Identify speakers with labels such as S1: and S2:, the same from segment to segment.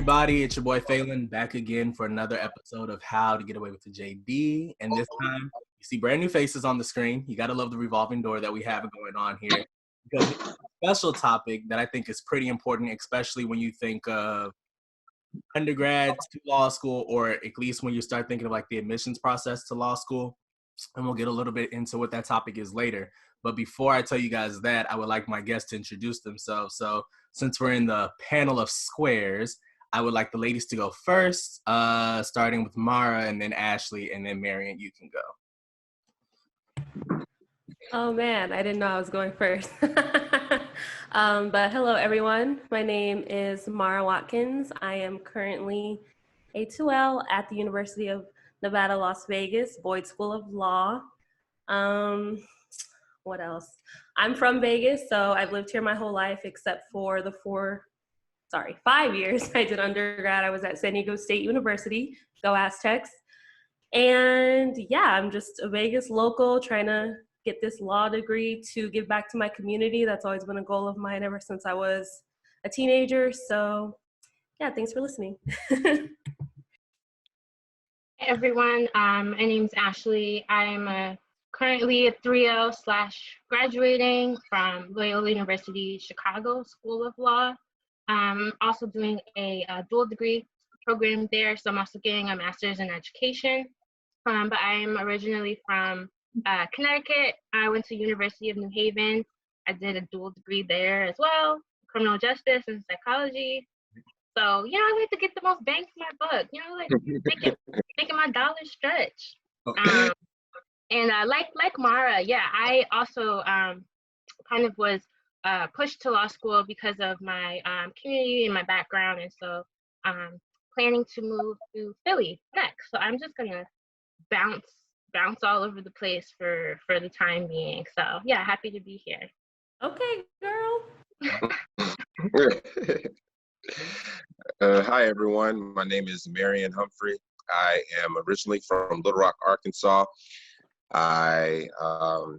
S1: everybody, it's your boy Phelan back again for another episode of How to Get Away with the JD. And this time, you see brand new faces on the screen. You gotta love the revolving door that we have going on here, because it's a special topic that I think is pretty important, especially when you think of undergrad to law school, or at least when you start thinking of like the admissions process to law school. And we'll get a little bit into what that topic is later. But before I tell you guys that, I would like my guests to introduce themselves. So since we're in the panel of squares, I would like the ladies to go first, starting with Mara, and then Ashley, and then Marian, you can go.
S2: Oh man, I didn't know I was going first. But hello everyone, my name is Mara Watkins. I am currently a 2L at the University of Nevada, Las Vegas, Boyd School of Law. What else? I'm from Vegas, so I've lived here my whole life except for the 5 years I did undergrad. I was at San Diego State University, go Aztecs. And yeah, I'm just a Vegas local trying to get this law degree to give back to my community. That's always been a goal of mine ever since I was a teenager. So yeah, thanks for listening.
S3: Hey everyone, my name's Ashley. I'm currently a 3L / graduating from Loyola University Chicago School of Law. I'm also doing a dual degree program there, so I'm also getting a master's in education. But I'm originally from Connecticut. I went to University of New Haven. I did a dual degree there as well, criminal justice and psychology. So, I like to get the most bang for my buck, like making my dollar stretch.
S1: Okay.
S3: And like Mara, yeah, I also kind of was pushed to law school because of my community and my background. And so planning to move to Philly next. So I'm just gonna bounce all over the place for the time being. So yeah, happy to be here.
S2: Okay, girl.
S4: Hi everyone, my name is Marian Humphrey. I am originally from Little Rock, Arkansas. I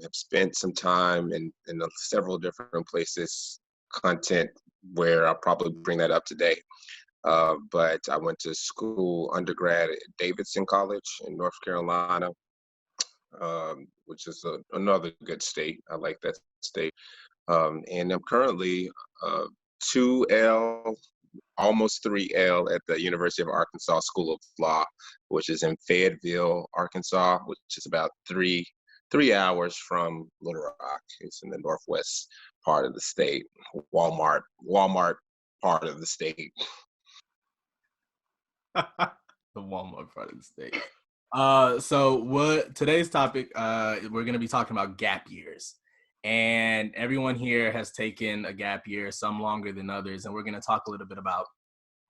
S4: have spent some time in several different places, content where I'll probably bring that up today. But I went to school undergrad at Davidson College in North Carolina, which is another good state. I like that state. And I'm currently 2L, almost 3L at the University of Arkansas School of Law, which is in Fayetteville, Arkansas, which is about three hours from Little Rock. It's in the northwest part of the state, Walmart part of the state.
S1: The Walmart part of the state. So today's topic, we're going to be talking about gap years. And everyone here has taken a gap year, some longer than others. And we're going to talk a little bit about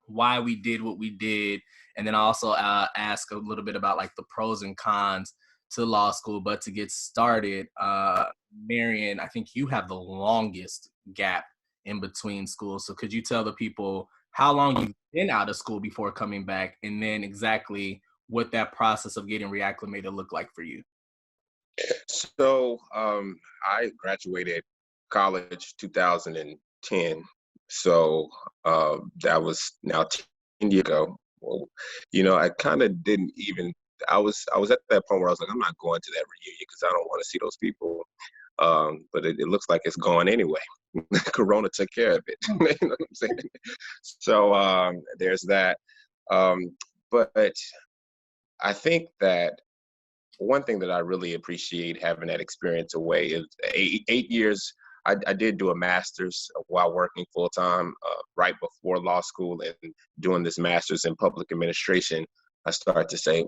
S1: why we did what we did. And then also ask a little bit about like the pros and cons to law school. But to get started, Marian, I think you have the longest gap in between schools. So could you tell the people how long you've been out of school before coming back, and then exactly what that process of getting reacclimated looked like for you?
S4: So I graduated college 2010. So that was now 10 years ago. Well, I kind of didn't even, I was at that point where I was like, I'm not going to that reunion because I don't want to see those people. But it looks like it's gone anyway. Corona took care of it. You know what I'm saying? So there's that. But I think that one thing that I really appreciate having that experience away is 8 years. I did do a master's while working full time right before law school, and doing this master's in public administration. I started to say,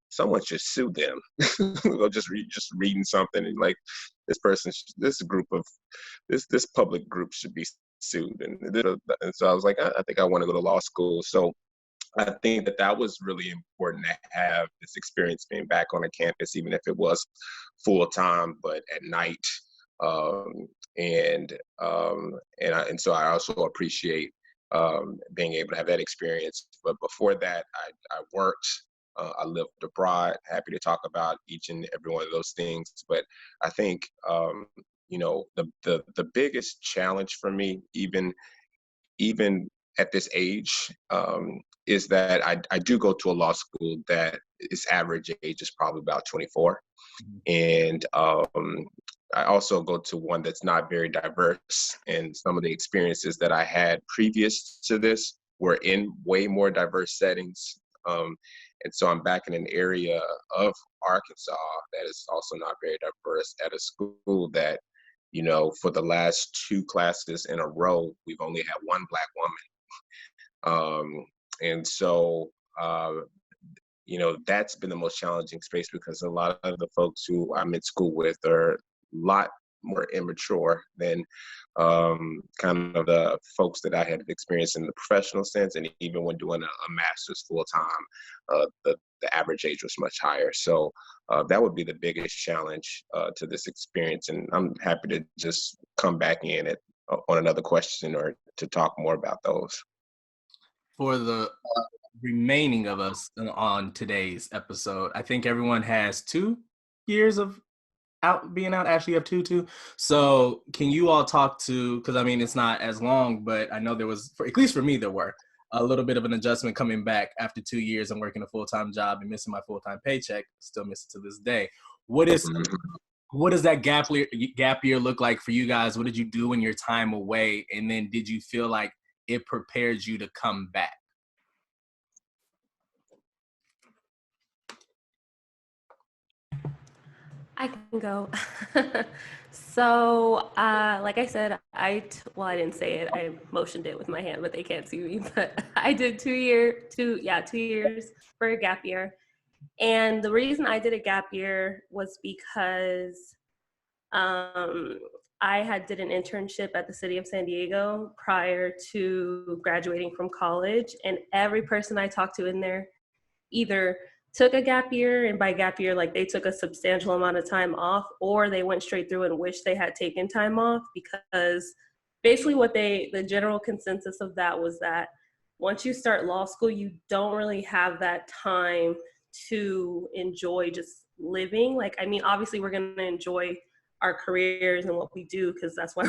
S4: someone should sue them. Or just reading something and like this public group should be sued, and so I was like, I think I want to go to law school. So I think that was really important to have this experience being back on a campus, even if it was full time, but at night. And so I also appreciate being able to have that experience. But before that, I worked. I lived abroad. Happy to talk about each and every one of those things. But I think the biggest challenge for me, even at this age is that I do go to a law school that its average age is probably about 24. And I also go to one that's not very diverse. And some of the experiences that I had previous to this were in way more diverse settings. And so I'm back in an area of Arkansas that is also not very diverse, at a school that, you know, for the last 2 classes in a row, we've only had one Black woman. And so, you know, that's been the most challenging space, because a lot of the folks who I'm in school with are a lot more immature than kind of the folks that I had experienced in the professional sense. And even when doing a master's full time, the average age was much higher. So that would be the biggest challenge to this experience. And I'm happy to just come back in on another question or to talk more about those.
S1: For the remaining of us on today's episode, I think everyone has 2 years of being out. Actually, you have 2 too. So can you all talk to, because I mean, it's not as long, but I know there was, at least for me, there were a little bit of an adjustment coming back after 2 years and working a full-time job and missing my full-time paycheck. Still miss it to this day. What does that gap year look like for you guys? What did you do in your time away? And then did you feel like it prepared you to come back?
S2: I can go. So, like I said, I didn't say it. I motioned it with my hand, but they can't see me. But I did 2 years for a gap year. And the reason I did a gap year was because I did an internship at the city of San Diego prior to graduating from college. And every person I talked to in there either took a gap year, and by gap year, like they took a substantial amount of time off, or they went straight through and wished they had taken time off, because basically the general consensus of that was that once you start law school, you don't really have that time to enjoy just living. Like, I mean, obviously we're going to enjoy our careers and what we do, because that's why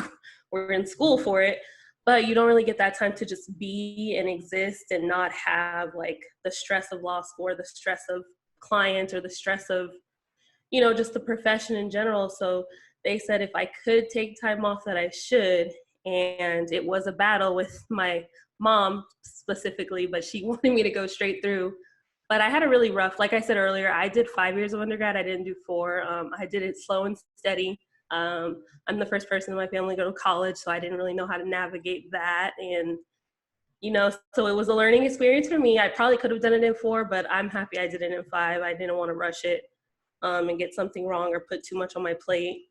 S2: we're in school for it. But you don't really get that time to just be and exist and not have like the stress of law school, or the stress of clients, or the stress of, you know, just the profession in general. So they said if I could take time off, that I should. And it was a battle with my mom specifically, but she wanted me to go straight through. But I had a really rough, like I said earlier, I did 5 years of undergrad. I didn't do 4. I did it slow and steady. I'm the first person in my family to go to college, so I didn't really know how to navigate that. And, you know, so it was a learning experience for me. I probably could have done it in 4, but I'm happy I did it in 5. I didn't want to rush it and get something wrong or put too much on my plate.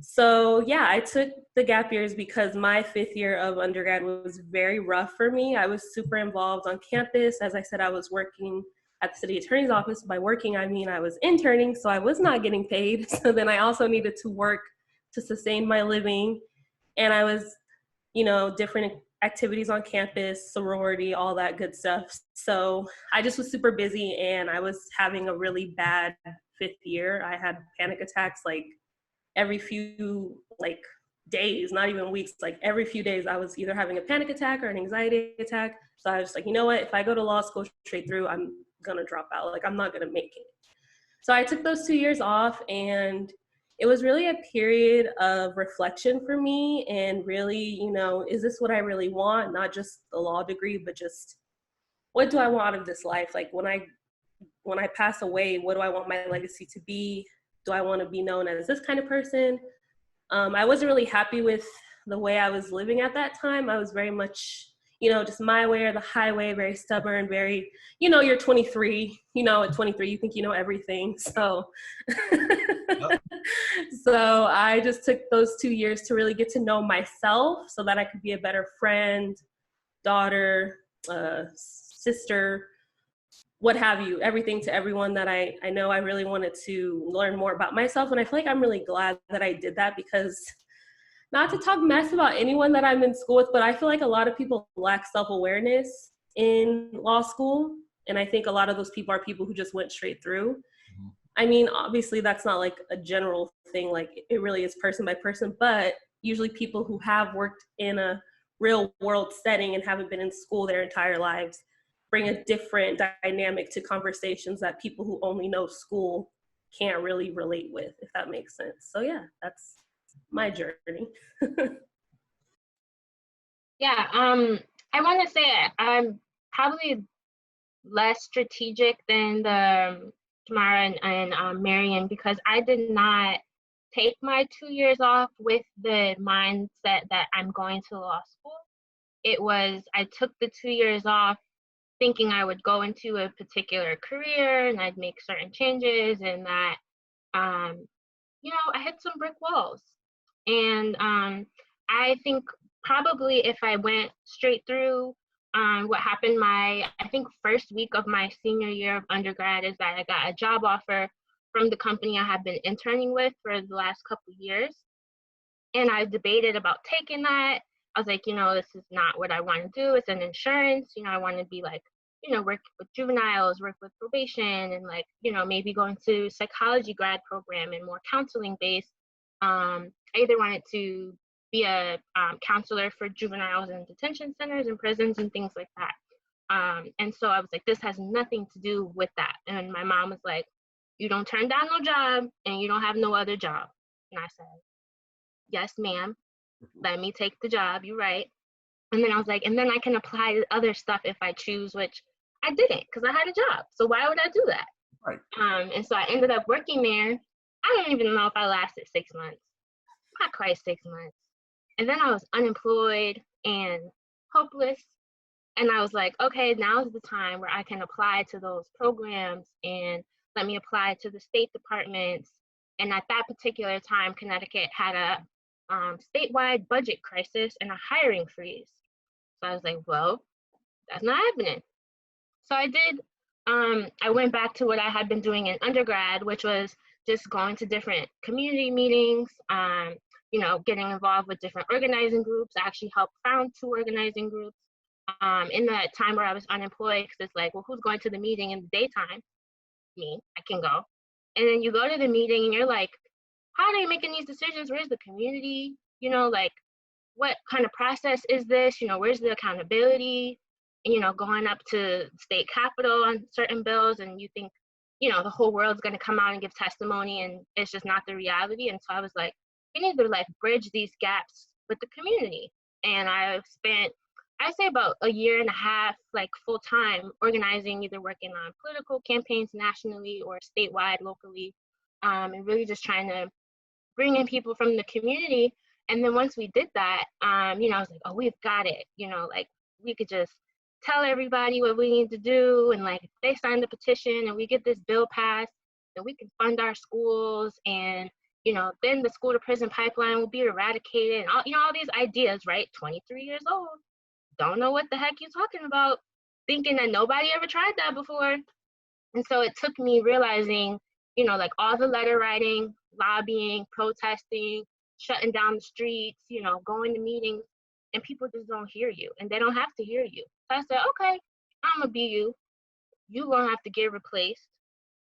S2: So yeah, I took the gap years because my 5th year of undergrad was very rough for me. I was super involved on campus. As I said, I was working at the city attorney's office. By working, I mean I was interning, so I was not getting paid. So then I also needed to work to sustain my living. And I was, you know, different activities on campus, sorority, all that good stuff. So I just was super busy, and I was having a really bad 5th year. I had panic attacks like every few like days, not even weeks, like every few days I was either having a panic attack or an anxiety attack. So I was like, you know what, if I go to law school straight through, I'm gonna drop out. Like, I'm not gonna make it. So I took those 2 years off, and it was really a period of reflection for me, and really, you know, is this what I really want? Not just the law degree, but just what do I want out of this life? Like, when I pass away, what do I want my legacy to be? Do I want to be known as this kind of person? I wasn't really happy with the way I was living at that time. I was very much, you know, just my way or the highway, very stubborn, very, you know, you're 23, you know, at 23, you think you know everything. So, so I just took those 2 years to really get to know myself so that I could be a better friend, daughter, sister, what have you, everything to everyone that I know. I really wanted to learn more about myself. And I feel like I'm really glad that I did that, because not to talk mess about anyone that I'm in school with, but I feel like a lot of people lack self-awareness in law school. And I think a lot of those people are people who just went straight through. I mean, obviously that's not like a general thing, like it really is person by person, but usually people who have worked in a real world setting and haven't been in school their entire lives bring a different dynamic to conversations that people who only know school can't really relate with, if that makes sense. So yeah, that's my journey.
S3: Yeah, I want to say I'm probably less strategic than the Tamara and Marion, because I did not take my 2 years off with the mindset that I'm going to law school. It was, I took the 2 years off thinking I would go into a particular career and I'd make certain changes, and that, I hit some brick walls. And I think probably if I went straight through, what happened I think first week of my senior year of undergrad is that I got a job offer from the company I have been interning with for the last couple of years. And I debated about taking that. I was like, this is not what I want to do. It's an insurance. I want to be like, work with juveniles, work with probation, and like, maybe going to psychology grad program and more counseling based. I either wanted to be a counselor for juveniles in detention centers and prisons and things like that. And so I was like, this has nothing to do with that. And my mom was like, you don't turn down no job and you don't have no other job. And I said, yes, ma'am. Let me take the job. You're right. And then I was like, and then I can apply to other stuff if I choose, which I didn't, because I had a job. So why would I do that?
S1: Right.
S3: And so I ended up working there. I don't even know if I lasted 6 months. Not quite 6 months. And then I was unemployed and hopeless. And I was like, okay, now's the time where I can apply to those programs and let me apply to the state departments. And at that particular time, Connecticut had a statewide budget crisis and a hiring freeze. So I was like, well, that's not happening. So I did, I went back to what I had been doing in undergrad, which was just going to different community meetings, getting involved with different organizing groups. I actually helped found 2 organizing groups in that time where I was unemployed, because it's like, well, who's going to the meeting in the daytime? Me, I can go. And then you go to the meeting and you're like, how are they making these decisions? Where's the community? Like, what kind of process is this? Where's the accountability? Going up to state capitol on certain bills, and you think, the whole world's going to come out and give testimony, and it's just not the reality. And so I was like, we need to like bridge these gaps with the community. And I've spent, I'd say about a year and a half, like full time organizing, either working on political campaigns nationally or statewide, locally, and really just trying to bring in people from the community. And then once we did that, I was like, oh, we've got it. Like we could just tell everybody what we need to do. And like, if they sign the petition and we get this bill passed, then we can fund our schools. And, then the school to prison pipeline will be eradicated. And all these ideas, right? 23 years old. Don't know what the heck you're talking about. Thinking that nobody ever tried that before. And so it took me realizing, like all the letter writing, lobbying, protesting, shutting down the streets, going to meetings, and people just don't hear you, and they don't have to hear you. So I said, okay, I'm gonna be you. You're gonna have to get replaced.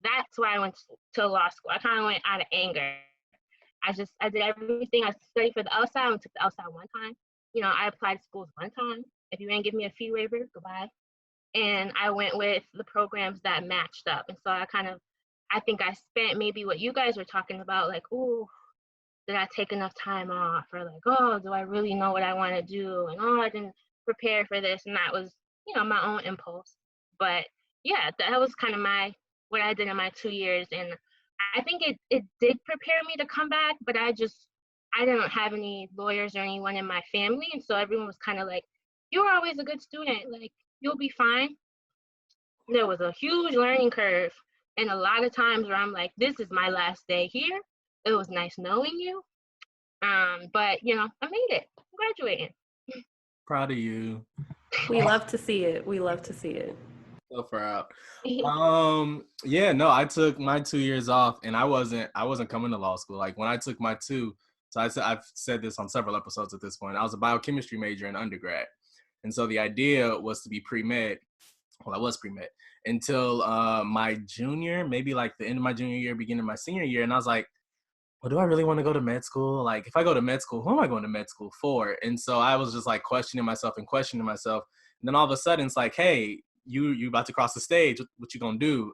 S3: That's why I went to law school. I kind of went out of anger. I did everything. I studied for the LSAT. I took the LSAT one time. I applied to schools one time. If you ain't give me a fee waiver, goodbye. And I went with the programs that matched up. And so I think I spent maybe what you guys were talking about, like, ooh, did I take enough time off? Or like, oh, do I really know what I want to do? And oh, I didn't prepare for this. And that was, my own impulse. But yeah, that was kind of what I did in my 2 years. And I think it did prepare me to come back, but I didn't have any lawyers or anyone in my family. And so everyone was kind of like, you were always a good student. Like, you'll be fine. There was a huge learning curve. And a lot of times where I'm like, this is my last day here. It was nice knowing you. But, I made it. I'm graduating.
S1: Proud of you.
S2: We love to see it. We love to see it.
S1: So proud. Yeah, no, I took my 2 years off, and I wasn't coming to law school. Like when I took my 2, so I've said this on several episodes at this point. I was a biochemistry major in undergrad. And so the idea was to be pre-med. Well, I was pre-med until my junior, maybe like the end of my junior year, beginning of my senior year. And I was like, well, do I really want to go to med school? Like, if I go to med school, who am I going to med school for? And so I was just like questioning myself. And then all of a sudden it's like, hey, you about to cross the stage. What you gonna do?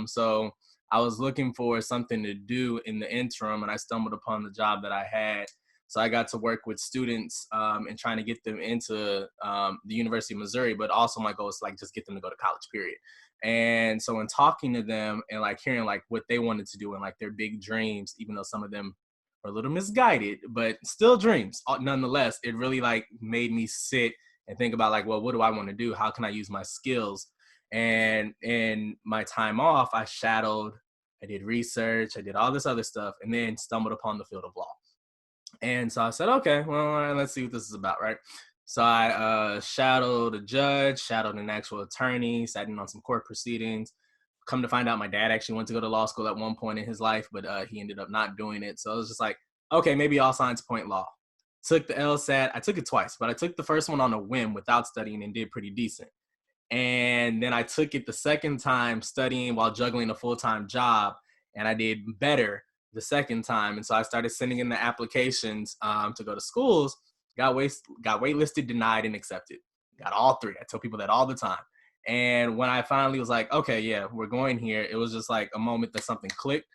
S1: So I was looking for something to do in the interim, and I stumbled upon the job that I had. So I got to work with students and trying to get them into the University of Missouri, but also my goal is to like just get them to go to college, period. And so in talking to them and like hearing like what they wanted to do and like their big dreams, even though some of them are a little misguided, but still dreams nonetheless, it really like made me sit and think about like, well, what do I want to do? How can I use my skills? And in my time off, I shadowed, I did research, I did all this other stuff, and then stumbled upon the field of law. And so I said, okay, well, let's see what this is about, right? So I shadowed a judge, shadowed an actual attorney, sat in on some court proceedings. Come to find out, my dad actually went to go to law school at one point in his life, but he ended up not doing it. So I was just like, okay, maybe all signs point law. Took the LSAT. I took it twice, but I took the first one on a whim without studying and did pretty decent. And then I took it the second time studying while juggling a full-time job, and I did better the second time. And so I started sending in the applications to go to schools, got waitlisted, denied, and accepted. Got all three. I tell people that all the time. And when I finally was like, okay, yeah, we're going here, it was just like a moment that something clicked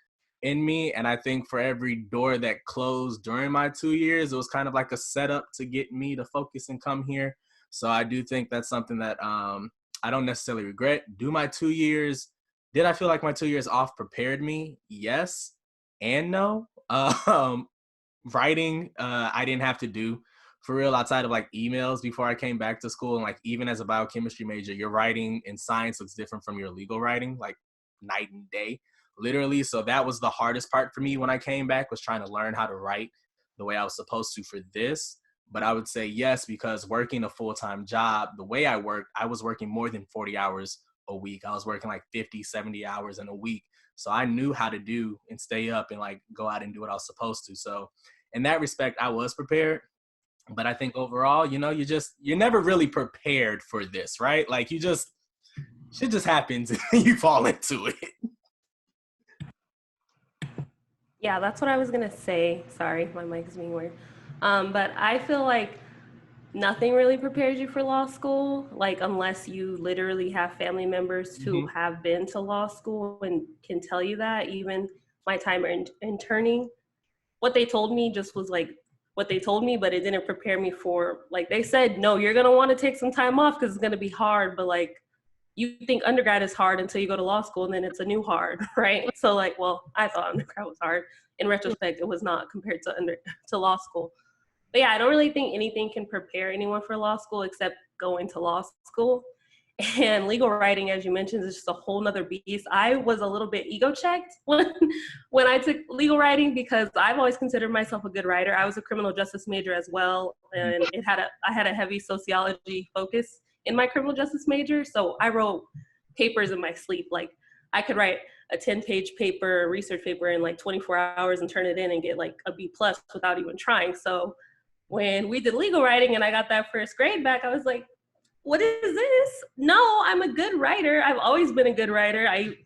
S1: in me. And I think for every door that closed during my 2 years, it was kind of like a setup to get me to focus and come here. So I do think that's something that I don't necessarily regret. Do my 2 years. Did I feel like my 2 years off prepared me? Yes and no. Writing, I didn't have to do for real outside of like emails before I came back to school. And like, even as a biochemistry major, your writing in science looks different from your legal writing, like night and day, literally. So that was the hardest part for me when I came back, was trying to learn how to write the way I was supposed to for this. But I would say yes, because working a full-time job, the way I worked, I was working more than 40 hours a week. I was working like 50, 70 hours in a week. So I knew how to do and stay up and like go out and do what I was supposed to. So in that respect, I was prepared. But I think overall, you know, you're never really prepared for this, right? Like shit just happens and you fall into it.
S2: Yeah, that's what I was gonna say. Sorry, my mic is being weird. But I feel like nothing really prepares you for law school, like unless you literally have family members who have been to law school and can tell you that. Even my time interning, what they told me just was like what they told me, but it didn't prepare me for, like they said, no, you're gonna want to take some time off because it's gonna be hard, but like you think undergrad is hard until you go to law school, and then it's a new hard, right? So like, well, I thought undergrad was hard. In retrospect, it was not compared to law school. But yeah, I don't really think anything can prepare anyone for law school except going to law school. And legal writing, as you mentioned, is just a whole nother beast. I was a little bit ego checked when I took legal writing, because I've always considered myself a good writer. I was a criminal justice major as well, and I had a heavy sociology focus in my criminal justice major. So I wrote papers in my sleep. Like I could write a 10-page paper, research paper in like 24 hours and turn it in and get like a B+ without even trying. So when we did legal writing and I got that first grade back, I was like, what is this? No, I'm a good writer. I've always been a good writer. I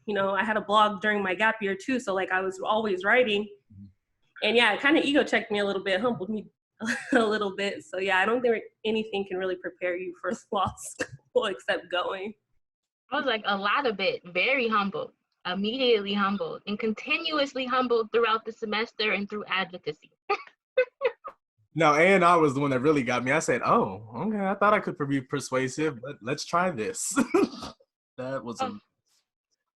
S2: had a blog during my gap year too. So like I was always writing. And yeah, it kind of ego checked me a little bit, humbled me a little bit. So yeah, I don't think anything can really prepare you for law school except going.
S3: I was like a lot of it, very humbled, immediately humbled, and continuously humbled throughout the semester and through advocacy.
S1: No, A&R was the one that really got me. I said, oh, okay, I thought I could be persuasive, but let's try this. That was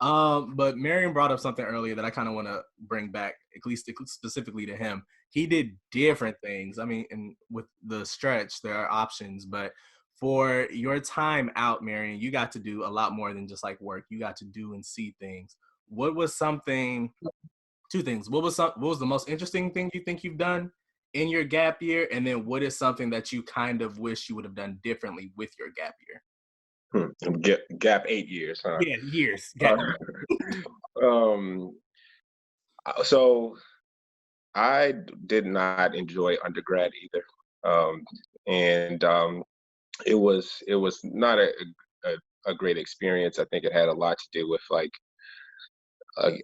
S1: but Marion brought up something earlier that I kind of want to bring back, at least specifically to him. He did different things. I mean, and with the stretch, there are options, but for your time out, Marion, you got to do a lot more than just like work. You got to do and see things. What was something, two things. What was the most interesting thing you think you've done in your gap year? And then what is something that you kind of wish you would have done differently with your gap year?
S4: Gap 8 years, huh?
S1: Yeah, years. Gap.
S4: So I did not enjoy undergrad either. It was not a great experience. I think it had a lot to do with like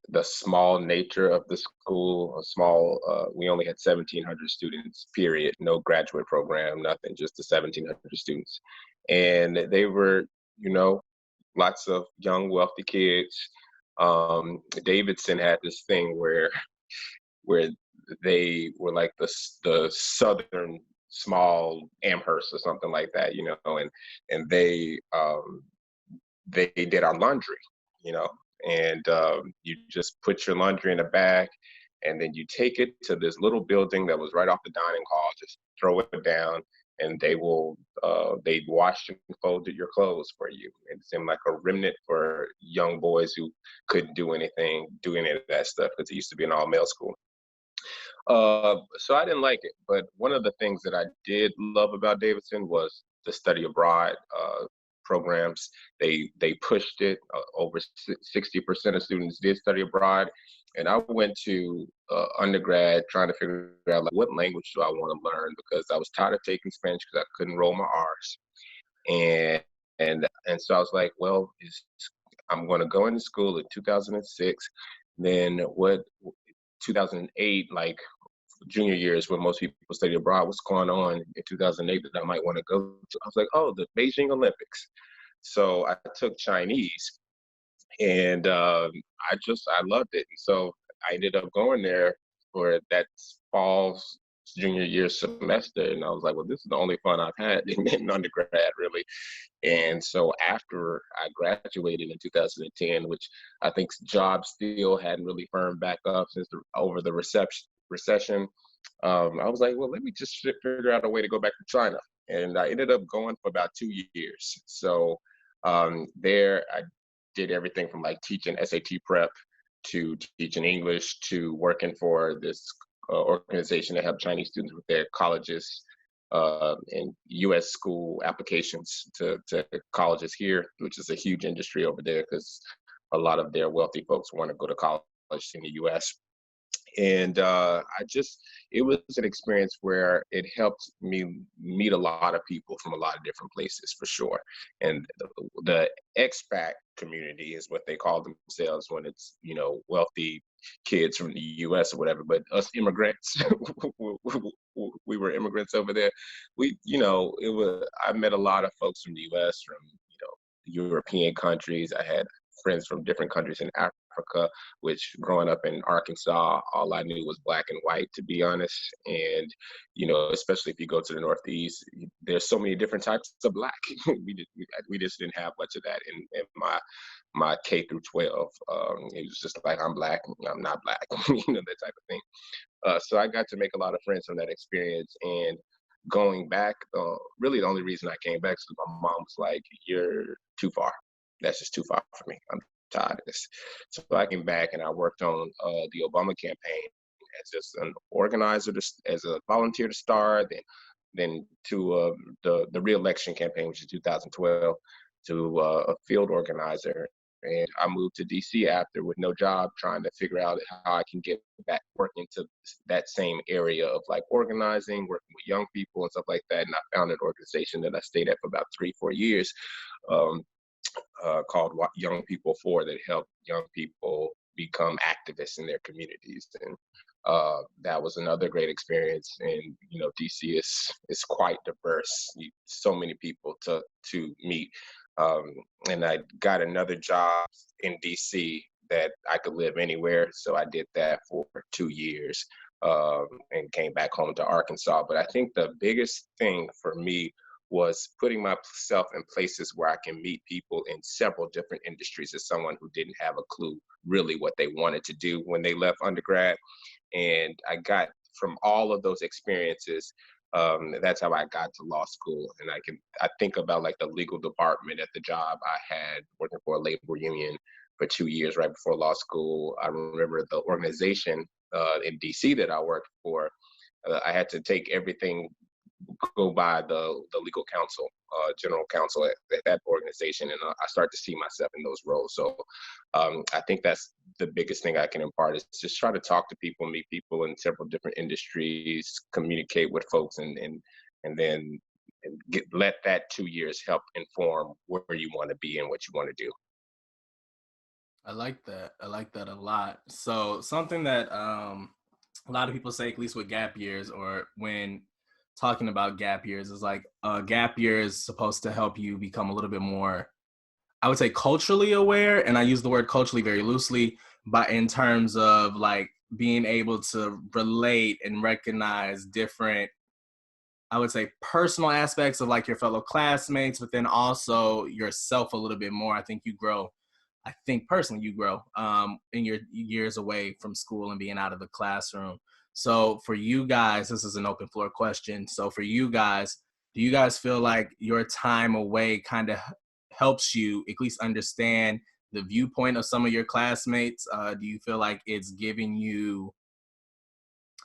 S4: the small nature of the school, we only had 1,700 students, period, no graduate program, nothing, just the 1,700 students. And they were, you know, lots of young, wealthy kids. Davidson had this thing where they were like the southern small Amherst or something like that, you know, and they did our laundry, you know, and you just put your laundry in a bag, and then you take it to this little building that was right off the dining hall, just throw it down, and they'd washed and folded your clothes for you. It seemed like a remnant for young boys who couldn't do any of that stuff, because it used to be an all-male school. So I didn't like it, but one of the things that I did love about Davidson was the study abroad programs. They pushed it. Over 60% of students did study abroad, and I went to undergrad trying to figure out, like, what language do I want to learn, because I was tired of taking Spanish because I couldn't roll my R's, and so I was like, well, I'm going to go into school in 2006. Then 2008, like junior year, is when most people study abroad. What's going on in 2008 that I might want to go to? I was like, oh, the Beijing Olympics. So I took Chinese, and I loved it. And so I ended up going there for that fall's junior year semester, and I was like, well, this is the only fun I've had in undergrad, really. And so after I graduated in 2010, which I think jobs still hadn't really firmed back up since over the recession, I was like, well, let me just figure out a way to go back to China. And I ended up going for about 2 years. So there I did everything from like teaching SAT prep to teaching English to working for this organization that helped Chinese students with their colleges and U.S. school applications to colleges here, which is a huge industry over there because a lot of their wealthy folks want to go to college in the U.S. And it was an experience where it helped me meet a lot of people from a lot of different places, for sure. And the expat community is what they call themselves when it's, you know, wealthy kids from the U.S. or whatever. But us immigrants, we were immigrants over there. I met a lot of folks from the U.S., from, you know, European countries. I had friends from different countries in Africa, which growing up in Arkansas, all I knew was black and white, to be honest. And, you know, especially if you go to the Northeast, there's so many different types of black. we just didn't have much of that in my K through 12. It was just like, I'm black, I'm not black, you know, that type of thing. So I got to make a lot of friends from that experience. And going back, really the only reason I came back is because my mom was like, you're too far. That's just too far for me. I'm tired of this. So I came back and I worked on the Obama campaign as just an organizer, as a volunteer to start, then to the re-election campaign, which is 2012, to a field organizer. And I moved to DC after with no job, trying to figure out how I can get back working to that same area of like organizing, working with young people and stuff like that. And I found an organization that I stayed at for about 3-4 years. Called Young People For, that help young people become activists in their communities. And that was another great experience. And, you know, DC is quite diverse, so many people to meet. And I got another job in DC that I could live anywhere. So I did that for 2 years and came back home to Arkansas. But I think the biggest thing for me was putting myself in places where I can meet people in several different industries as someone who didn't have a clue really what they wanted to do when they left undergrad. And I got from all of those experiences, that's how I got to law school. And I think about like the legal department at the job I had working for a labor union for 2 years right before law school. I remember the organization in DC that I worked for, I had to take everything, go by the legal counsel, general counsel at that organization, and I start to see myself in those roles. So I think that's the biggest thing I can impart, is just try to talk to people, meet people in several different industries, communicate with folks, and then let that 2 years help inform where you want to be and what you want to do.
S1: I like that. I like that a lot. So something that a lot of people say, at least with gap years or when talking about gap years, is like a gap year is supposed to help you become a little bit more, I would say, culturally aware. And I use the word culturally very loosely, but in terms of like being able to relate and recognize different, I would say, personal aspects of like your fellow classmates, but then also yourself a little bit more. I think you grow. I think personally you grow in your years away from school and being out of the classroom. So for you guys, this is an open floor question. So for you guys, do you guys feel like your time away kind of helps you at least understand the viewpoint of some of your classmates? Do you feel like it's giving you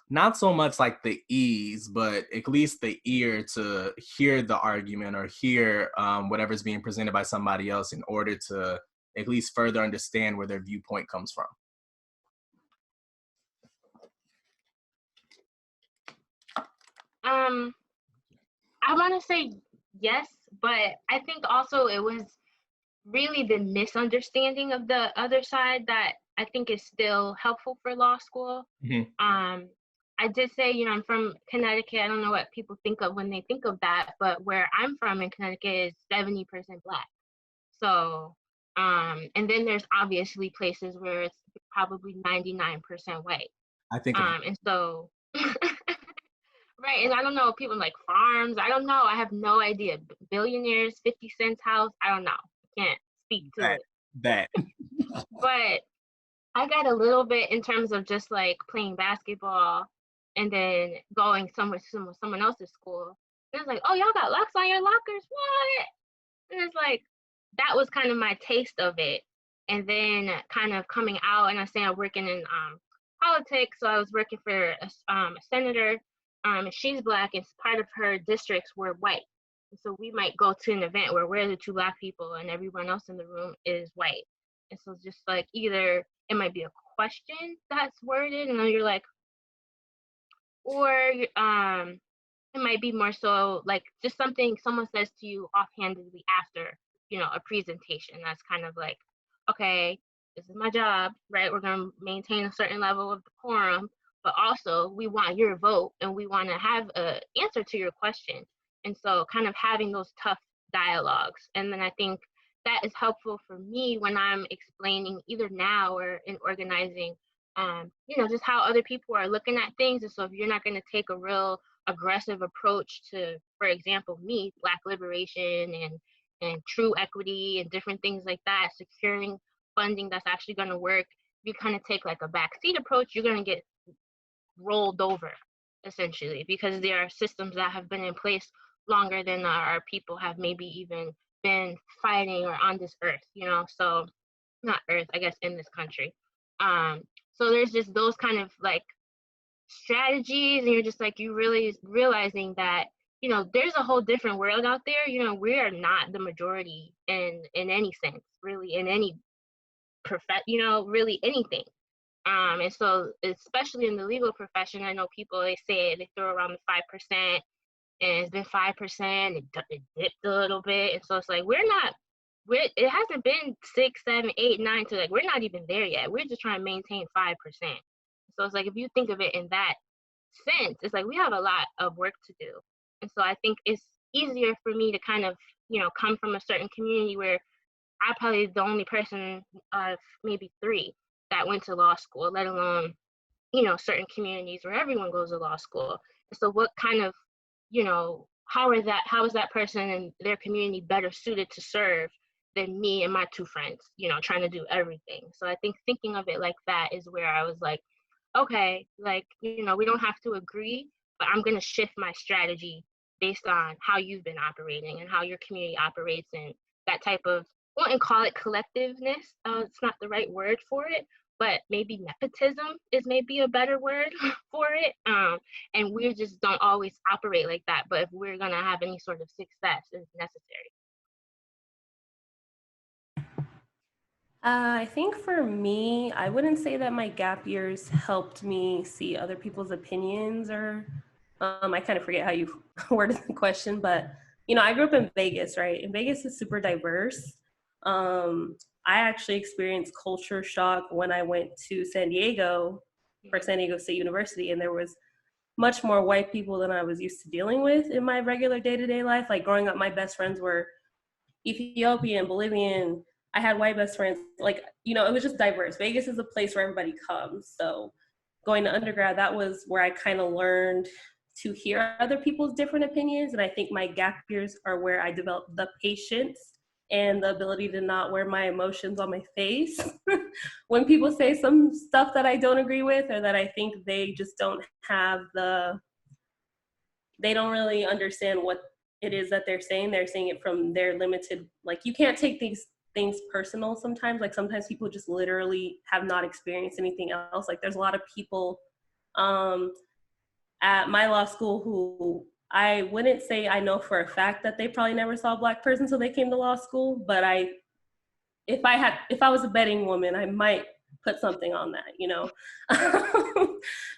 S1: not so much like the ease, but at least the ear to hear the argument or hear whatever's being presented by somebody else in order to at least further understand where their viewpoint comes from?
S3: I want to say yes, but I think also it was really the misunderstanding of the other side that I think is still helpful for law school.
S1: Mhm.
S3: I did say, I'm from Connecticut. I don't know what people think of when they think of that, but where I'm from in Connecticut is 70% Black. So, and then there's obviously places where it's probably 99% white.
S1: I think
S3: And so, right, and I don't know, people like farms, I don't know, I have no idea. Billionaires, 50 cents house, I don't know. I can't speak to it.
S1: that.
S3: But I got a little bit in terms of just like playing basketball and then going somewhere someone else's school. And it's like, oh, y'all got locks on your lockers? What? And it's like, that was kind of my taste of it. And then kind of coming out, and I started working in politics. So I was working for a senator, and she's Black, and part of her districts were white. And so we might go to an event where we're the two Black people and everyone else in the room is white. And so it's just like either it might be a question that's worded, and then you're like, or it might be more so like just something someone says to you offhandedly after, a presentation. That's kind of like, okay, this is my job, right? We're going to maintain a certain level of decorum, but also we want your vote and we want to have an answer to your question. And so kind of having those tough dialogues. And then I think that is helpful for me when I'm explaining either now or in organizing, just how other people are looking at things. And so if you're not going to take a real aggressive approach to, for example, me, Black liberation and true equity and different things like that, securing funding that's actually going to work, if you kind of take like a backseat approach, you're going to get rolled over, essentially, because there are systems that have been in place longer than our people have maybe even been fighting or on this earth, so not earth, I guess, in this country. So there's just those kind of like strategies, and you're just like, you really realizing that, there's a whole different world out there. We are not the majority in any sense, really, in any really anything. And so especially in the legal profession, I know people, they throw around the 5%, and it's been 5%, it dipped a little bit, and so it's like it hasn't been 6, 7, 8, 9 to like, we're not even there yet. We're just trying to maintain 5%. So it's like, if you think of it in that sense, it's like we have a lot of work to do. And so I think it's easier for me to kind of, come from a certain community where I'm probably the only person of maybe 3 that went to law school, let alone, certain communities where everyone goes to law school. So what kind of, how is that person and their community better suited to serve than me and my 2 friends, trying to do everything. So I think thinking of it like that is where I was like, okay, like, we don't have to agree, but I'm going to shift my strategy based on how you've been operating and how your community operates, and that type of, I wouldn't call it collectiveness. It's not the right word for it, but maybe nepotism is maybe a better word for it. And we just don't always operate like that. But if we're going to have any sort of success, it's necessary.
S2: I think for me, I wouldn't say that my gap years helped me see other people's opinions, or I kind of forget how you worded the question, but I grew up in Vegas, right? And Vegas is super diverse. I actually experienced culture shock when I went to San Diego for San Diego State University, and there was much more white people than I was used to dealing with in my regular day-to-day life. Like growing up, my best friends were Ethiopian, Bolivian. I had white best friends. Like, you know, it was just diverse. Vegas is a place where everybody comes. So going to undergrad, that was where I kind of learned to hear other people's different opinions. And I think my gap years are where I developed the patience and the ability to not wear my emotions on my face when people say some stuff that I don't agree with, or that I think they just don't have they don't really understand what it is that they're saying. They're saying it from their limited, like, you can't take these things personal sometimes. Like sometimes people just literally have not experienced anything else. Like there's a lot of people at my law school who I wouldn't say I know for a fact that they probably never saw a Black person until they came to law school, but if I was a betting woman, I might put something on that, you know,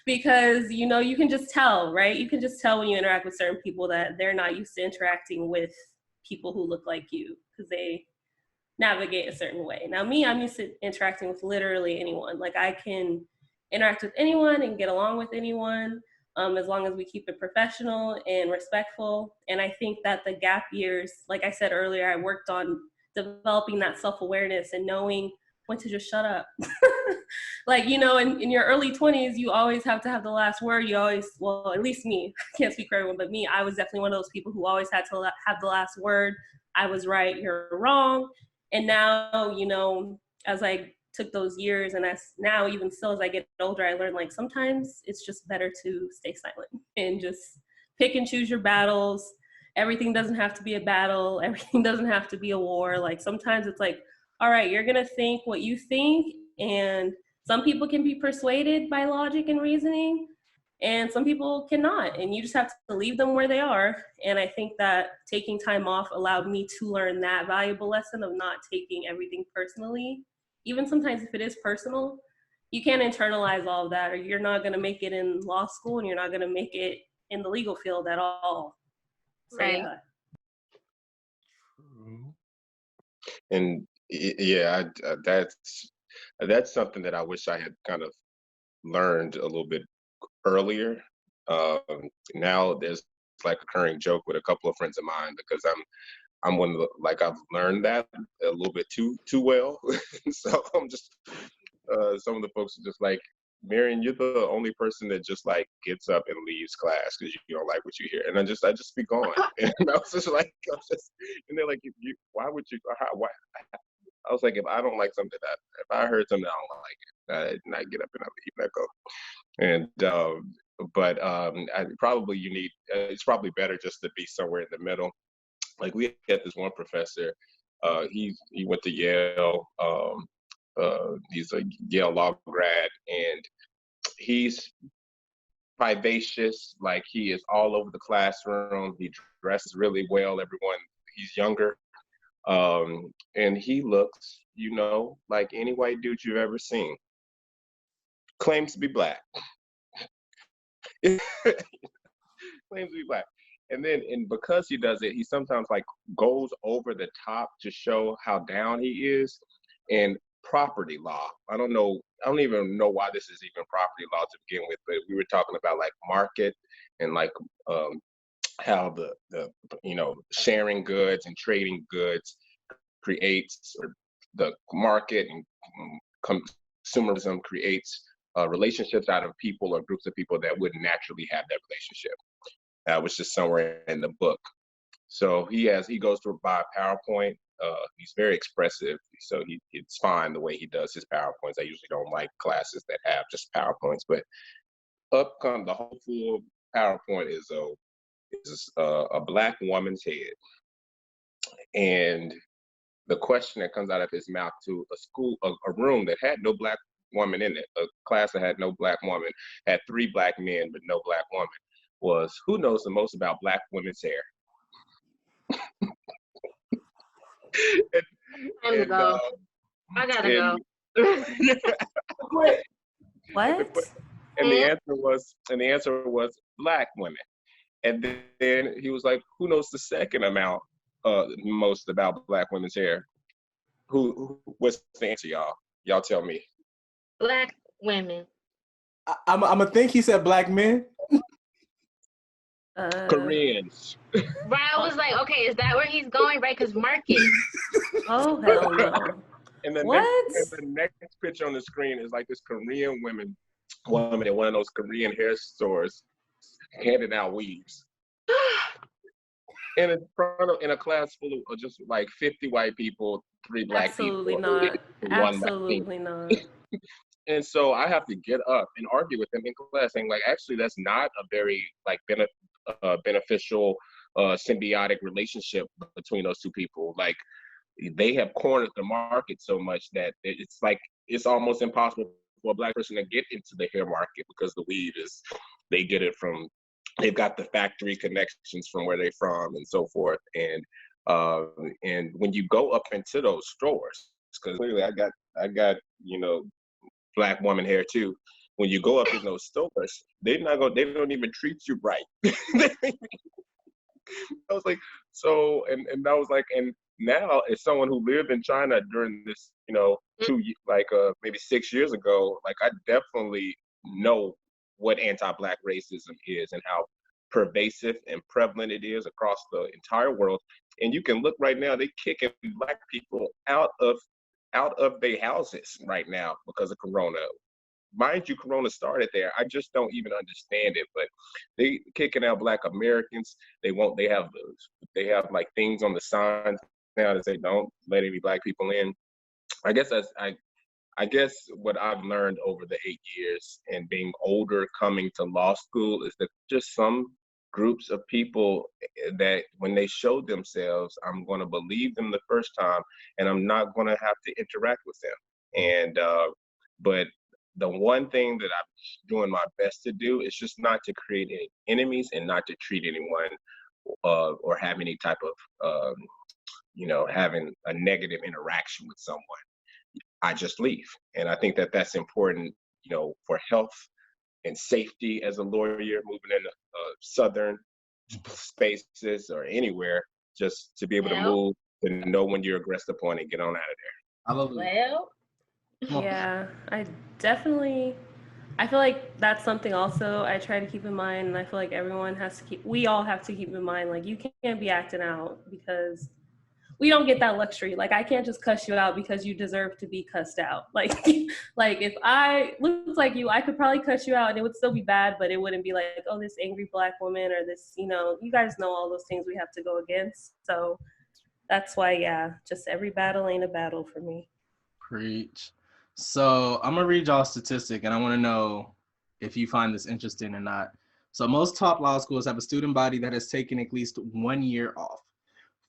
S2: because, you know, you can just tell, right? You can just tell when you interact with certain people that they're not used to interacting with people who look like you, because they navigate a certain way. Now me, I'm used to interacting with literally anyone. Like I can interact with anyone and get along with anyone, as long as we keep it professional and respectful. And I think that the gap years, like I said earlier, I worked on developing that self-awareness and knowing when to just shut up. Like, you know, in your early 20s, you always have to have the last word. You always, well, at least me, I can't speak for everyone, but me, I was definitely one of those people who always had to have the last word. I was right, you're wrong. And now, you know, as I took those years, and as now, even still as I get older, I learned like sometimes it's just better to stay silent and just pick and choose your battles. Everything doesn't have to be a battle. Everything doesn't have to be a war. Like sometimes it's like, all right, you're gonna think what you think, and some people can be persuaded by logic and reasoning, and some people cannot, and you just have to leave them where they are. And I think that taking time off allowed me to learn that valuable lesson of not taking everything personally. Even sometimes if it is personal, you can't internalize all of that, or you're not gonna make it in law school, and you're not gonna make it in the legal field at all. So,
S3: Right.
S2: yeah.
S4: And yeah, that's something that I wish I had kind of learned a little bit earlier. Now there's like a recurring joke with a couple of friends of mine, because I'm one of the, like, I've learned that a little bit too well. So I'm just some of the folks are just like, Marion, you're the only person that just like gets up and leaves class because you don't like what you hear, and I just be gone. And I was just like, and they're like, why would you? Why? I was like, if I don't like something, if I heard something I don't like it, I get up and I leave, and I go. And but probably you need. It's probably better just to be somewhere in the middle. Like we had this one professor. He went to Yale. He's a Yale law grad, and he's vivacious. Like he is all over the classroom. He dresses really well. Everyone. He's younger. And he looks, you know, like any white dude you've ever seen. Claims to be Black. Claims to be Black. And because he does it, he sometimes like goes over the top to show how down he is. And property law, I don't even know why this is even property law to begin with, but we were talking about like market and like how the you know, sharing goods and trading goods creates, or the market and consumerism creates relationships out of people or groups of people that wouldn't naturally have that relationship. That was just somewhere in the book. So he goes to buy a PowerPoint. He's very expressive, so it's fine the way he does his PowerPoints. I usually don't like classes that have just PowerPoints, but up comes the whole full PowerPoint is a Black woman's head, and the question that comes out of his mouth to a room that had no Black woman in it, a class that had no Black woman, had 3 Black men but no Black woman, was, who knows the most about Black women's hair?
S3: Time to go. I gotta go.
S2: What?
S4: And the answer was Black women. And then he was like, who knows the second most about Black women's hair? What's the answer, y'all? Y'all tell me.
S3: Black women.
S1: I'm gonna think he said black men.
S4: Koreans.
S3: Right, I was like, okay, is that where he's going? Right, because market.
S2: Oh, hell no.
S4: And the
S2: What?
S4: next picture on the screen is like this Korean woman in one of those Korean hair stores handing out weaves. In a class full of just like 50 white people, 3 black
S2: Absolutely
S4: people,
S2: not.
S4: one white
S2: Absolutely
S4: female.
S2: not.
S4: And so I have to get up and argue with them in class, saying like, actually, that's not a very like beneficial symbiotic relationship between those two people. Like, they have cornered the market so much that it's like it's almost impossible for a black person to get into the hair market because the weave is, they get it from, they've got the factory connections from where they're from and so forth. And when you go up into those stores, because clearly I got black woman hair too. When you go up in those stores, they don't even treat you right. I was like, so, and I was like, and now as someone who lived in China during this, maybe 6 years ago, like I definitely know what anti-black racism is and how pervasive and prevalent it is across the entire world. And you can look right now, they kicking black people out of their houses right now because of Corona. Mind you, Corona started there. I just don't even understand it. But they kicking out Black Americans. They have like things on the signs now that say don't let any Black people in. I guess I guess what I've learned over the 8 years and being older coming to law school is that just some groups of people that when they show themselves, I'm going to believe them the first time and I'm not going to have to interact with them. And but the one thing that I'm doing my best to do is just not to create any enemies and not to treat anyone or have any type of, having a negative interaction with someone. I just leave. And I think that that's important, for health and safety as a lawyer moving in Southern spaces or anywhere, just to be able to move, to know when you're aggressed upon and get on out of there.
S1: I love it.
S2: Yeah, I feel like that's something also I try to keep in mind, and I feel like we all have to keep in mind, like, you can't be acting out because we don't get that luxury. Like, I can't just cuss you out because you deserve to be cussed out. Like, like if I looked like you, I could probably cuss you out and it would still be bad, but it wouldn't be like, oh, this angry Black woman or this, you guys know all those things we have to go against. So that's why, yeah, just every battle ain't a battle for me.
S1: Preach. So I'm gonna read y'all a statistic and I wanna know if you find this interesting or not. So most top law schools have a student body that has taken at least 1 year off.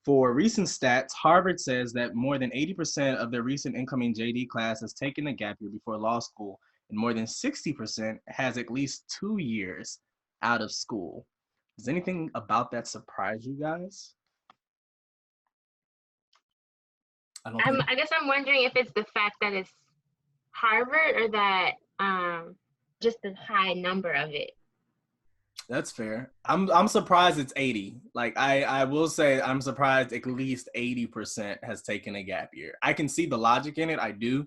S1: For recent stats, Harvard says that more than 80% of their recent incoming JD class has taken a gap year before law school, and more than 60% has at least 2 years out of school. Does anything about that surprise you guys?
S3: I guess I'm wondering if it's the fact that it's Harvard or that just the high number of it.
S1: That's fair. I'm surprised it's 80. Like I will say I'm surprised at least 80% has taken a gap year. I can see the logic in it, I do,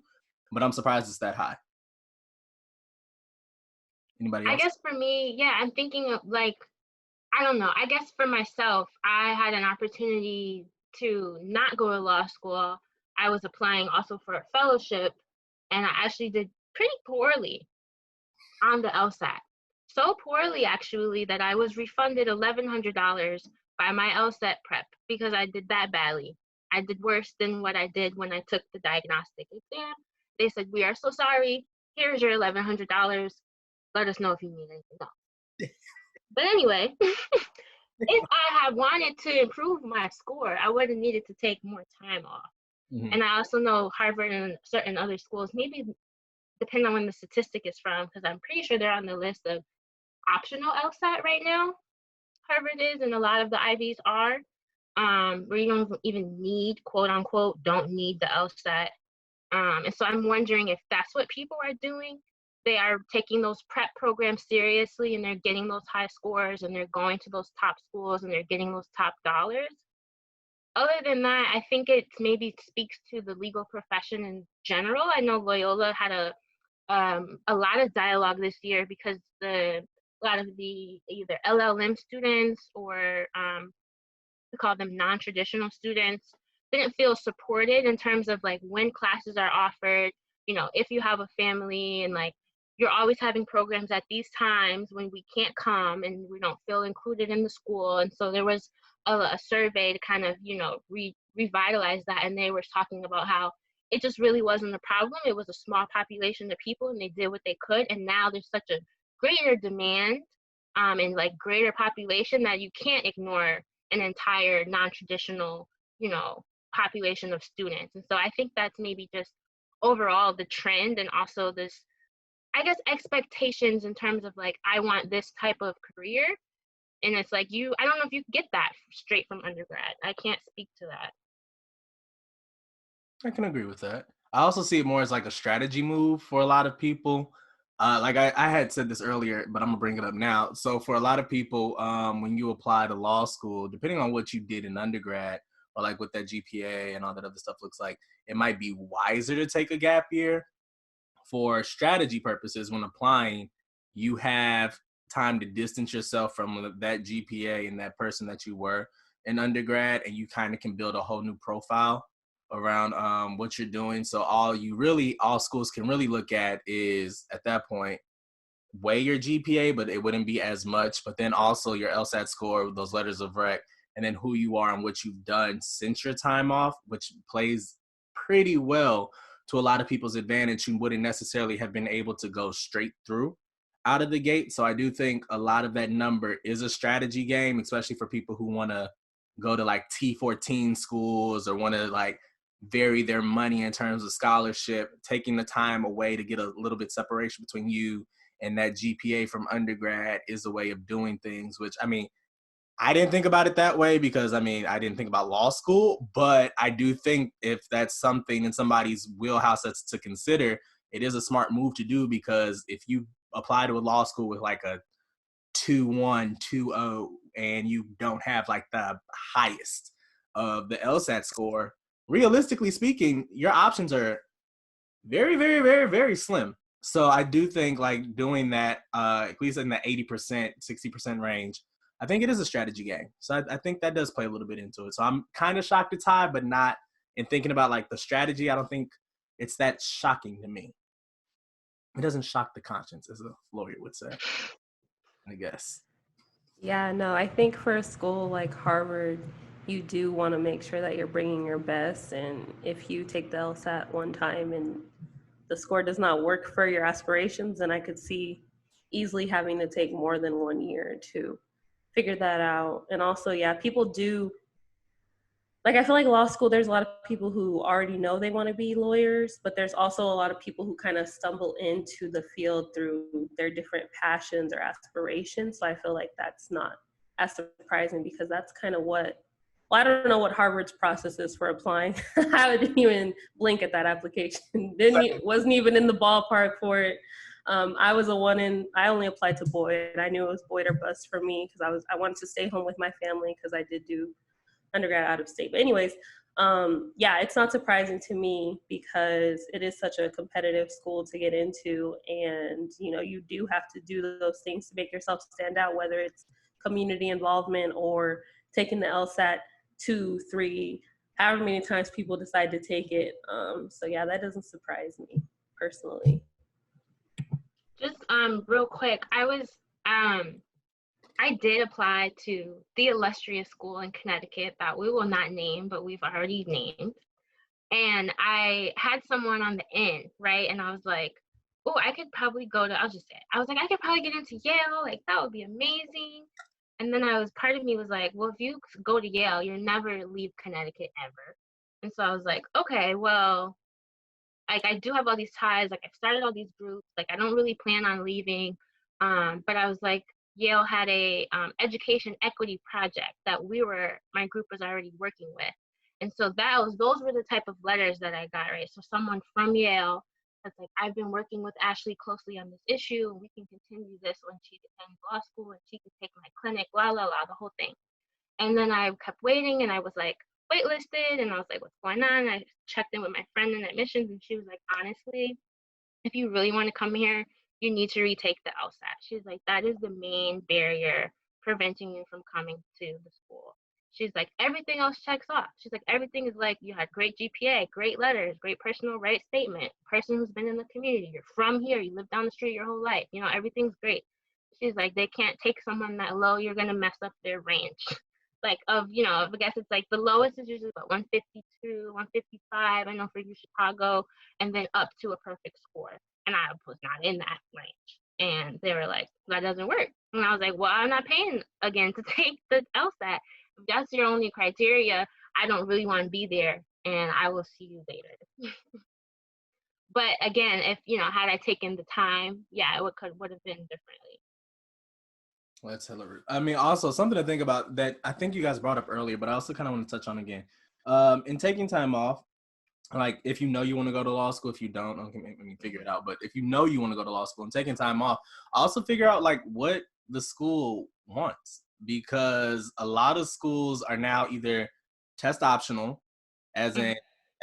S1: but I'm surprised it's that high. Anybody else?
S3: I guess for me, yeah, I'm thinking of like, I don't know. I guess for myself, I had an opportunity to not go to law school. I was applying also for a fellowship, and I actually did pretty poorly on the LSAT. So poorly, actually, that I was refunded $1,100 by my LSAT prep because I did that badly. I did worse than what I did when I took the diagnostic exam. They said, we are so sorry. Here's your $1,100. Let us know if you need anything else. But anyway, if I had wanted to improve my score, I would have needed to take more time off. Mm-hmm. And I also know Harvard and certain other schools, maybe depending on when the statistic is from, because I'm pretty sure they're on the list of optional LSAT right now. Harvard is, and a lot of the Ivies are, where you don't even need, quote unquote, don't need the LSAT. And so I'm wondering if that's what people are doing. They are taking those prep programs seriously and they're getting those high scores and they're going to those top schools and they're getting those top dollars. other than that, I think it maybe speaks to the legal profession in general. I know Loyola had a lot of dialogue this year because a lot of the either LLM students or we call them non-traditional students didn't feel supported in terms of like when classes are offered, if you have a family and like you're always having programs at these times when we can't come and we don't feel included in the school. And so there was a survey to kind of revitalize that, and they were talking about how it just really wasn't a problem. It was a small population of people and they did what they could, and now there's such a greater demand and like greater population that you can't ignore an entire non-traditional, population of students. And so I think that's maybe just overall the trend, and also this, I guess, expectations in terms of like, I want this type of career. And it's like, I don't know if you get that straight from undergrad. I can't speak to that.
S1: I can agree with that. I also see it more as like a strategy move for a lot of people. Like I had said this earlier, but I'm gonna bring it up now. So for a lot of people, when you apply to law school, depending on what you did in undergrad or like what that GPA and all that other stuff looks like, it might be wiser to take a gap year. For strategy purposes, when applying, you have time to distance yourself from that GPA and that person that you were in undergrad, and you kind of can build a whole new profile around what you're doing. So all schools can really look at is at that point, weigh your GPA, but it wouldn't be as much, but then also your LSAT score, those letters of rec, and then who you are and what you've done since your time off, which plays pretty well to a lot of people's advantage who wouldn't necessarily have been able to go straight through out of the gate. So I do think a lot of that number is a strategy game, especially for people who want to go to like T14 schools or want to like vary their money in terms of scholarship. Taking the time away to get a little bit separation between you and that GPA from undergrad is a way of doing things, which, I mean, I didn't think about it that way because, I mean, I didn't think about law school, but I do think if that's something in somebody's wheelhouse that's to consider, it is a smart move to do, because if you apply to a law school with like a 2.1, 2.0, and you don't have like the highest of the LSAT score, realistically speaking, your options are very, very, very, very slim. So I do think like doing that, at least in the 80%, 60% range, I think it is a strategy game. So I think that does play a little bit into it. So I'm kind of shocked it's high, but not in thinking about like the strategy. I don't think it's that shocking to me. It doesn't shock the conscience, as a lawyer would say, I guess.
S2: Yeah, no, I think for a school like Harvard, you do want to make sure that you're bringing your best. And if you take the LSAT one time and the score does not work for your aspirations, then I could see easily having to take more than 1 year to figure that out. And also, yeah, people do, like, I feel like law school, there's a lot of people who already know they want to be lawyers, but there's also a lot of people who kind of stumble into the field through their different passions or aspirations. So I feel like that's not as surprising, because that's kind of well, I don't know what Harvard's process is for applying. I didn't even blink at that application. Wasn't even in the ballpark for it. I only applied to Boyd. I knew it was Boyd or bust for me, because I wanted to stay home with my family, because I did do undergrad out of state. But anyways, yeah, it's not surprising to me, because it is such a competitive school to get into, and you do have to do those things to make yourself stand out, whether it's community involvement or taking the LSAT 2, 3, however many times people decide to take it. So yeah, that doesn't surprise me personally.
S3: Just real quick, I did apply to the illustrious school in Connecticut that we will not name, but we've already named. And I had someone on the end, right? And I was like, oh, I could probably I'll just say it. I was like, I could probably get into Yale. Like, that would be amazing. And then part of me was like, well, if you go to Yale, you'll never leave Connecticut ever. And so I was like, okay, well, like, I do have all these ties. Like, I've started all these groups. Like, I don't really plan on leaving. But I was like, Yale had a education equity project that my group was already working with. And so those were the type of letters that I got, right? So someone from Yale that's like, I've been working with Ashley closely on this issue, and we can continue this when she attends law school, and she can take my clinic, la, la, la, the whole thing. And then I kept waiting, and I was like, waitlisted, and I was like, what's going on? I checked in with my friend in admissions, and she was like, honestly, if you really want to come here, you need to retake the LSAT. She's like, that is the main barrier preventing you from coming to the school. She's like, everything else checks off. She's like, everything is like, you had great GPA, great letters, great personal right statement, person who's been in the community, you're from here, you live down the street your whole life, you know, everything's great. She's like, they can't take someone that low, you're gonna mess up their range. Like of, you know, I guess it's like the lowest is usually about 152, 155, I know for you Chicago, and then up to a perfect score. And I was not in that range. And they were like, that doesn't work. And I was like, well, I'm not paying again to take the LSAT. If that's your only criteria, I don't really want to be there, and I will see you later. But again, if, you know, had I taken the time, yeah, it would have been differently.
S1: Well, that's hilarious. I mean, also something to think about that I think you guys brought up earlier, but I also kind of want to touch on again. In taking time off, like if you know you want to go to law school, if you don't, okay, let me figure it out. But if you know you want to go to law school and taking time off, also figure out like what the school wants, because a lot of schools are now either test optional, as in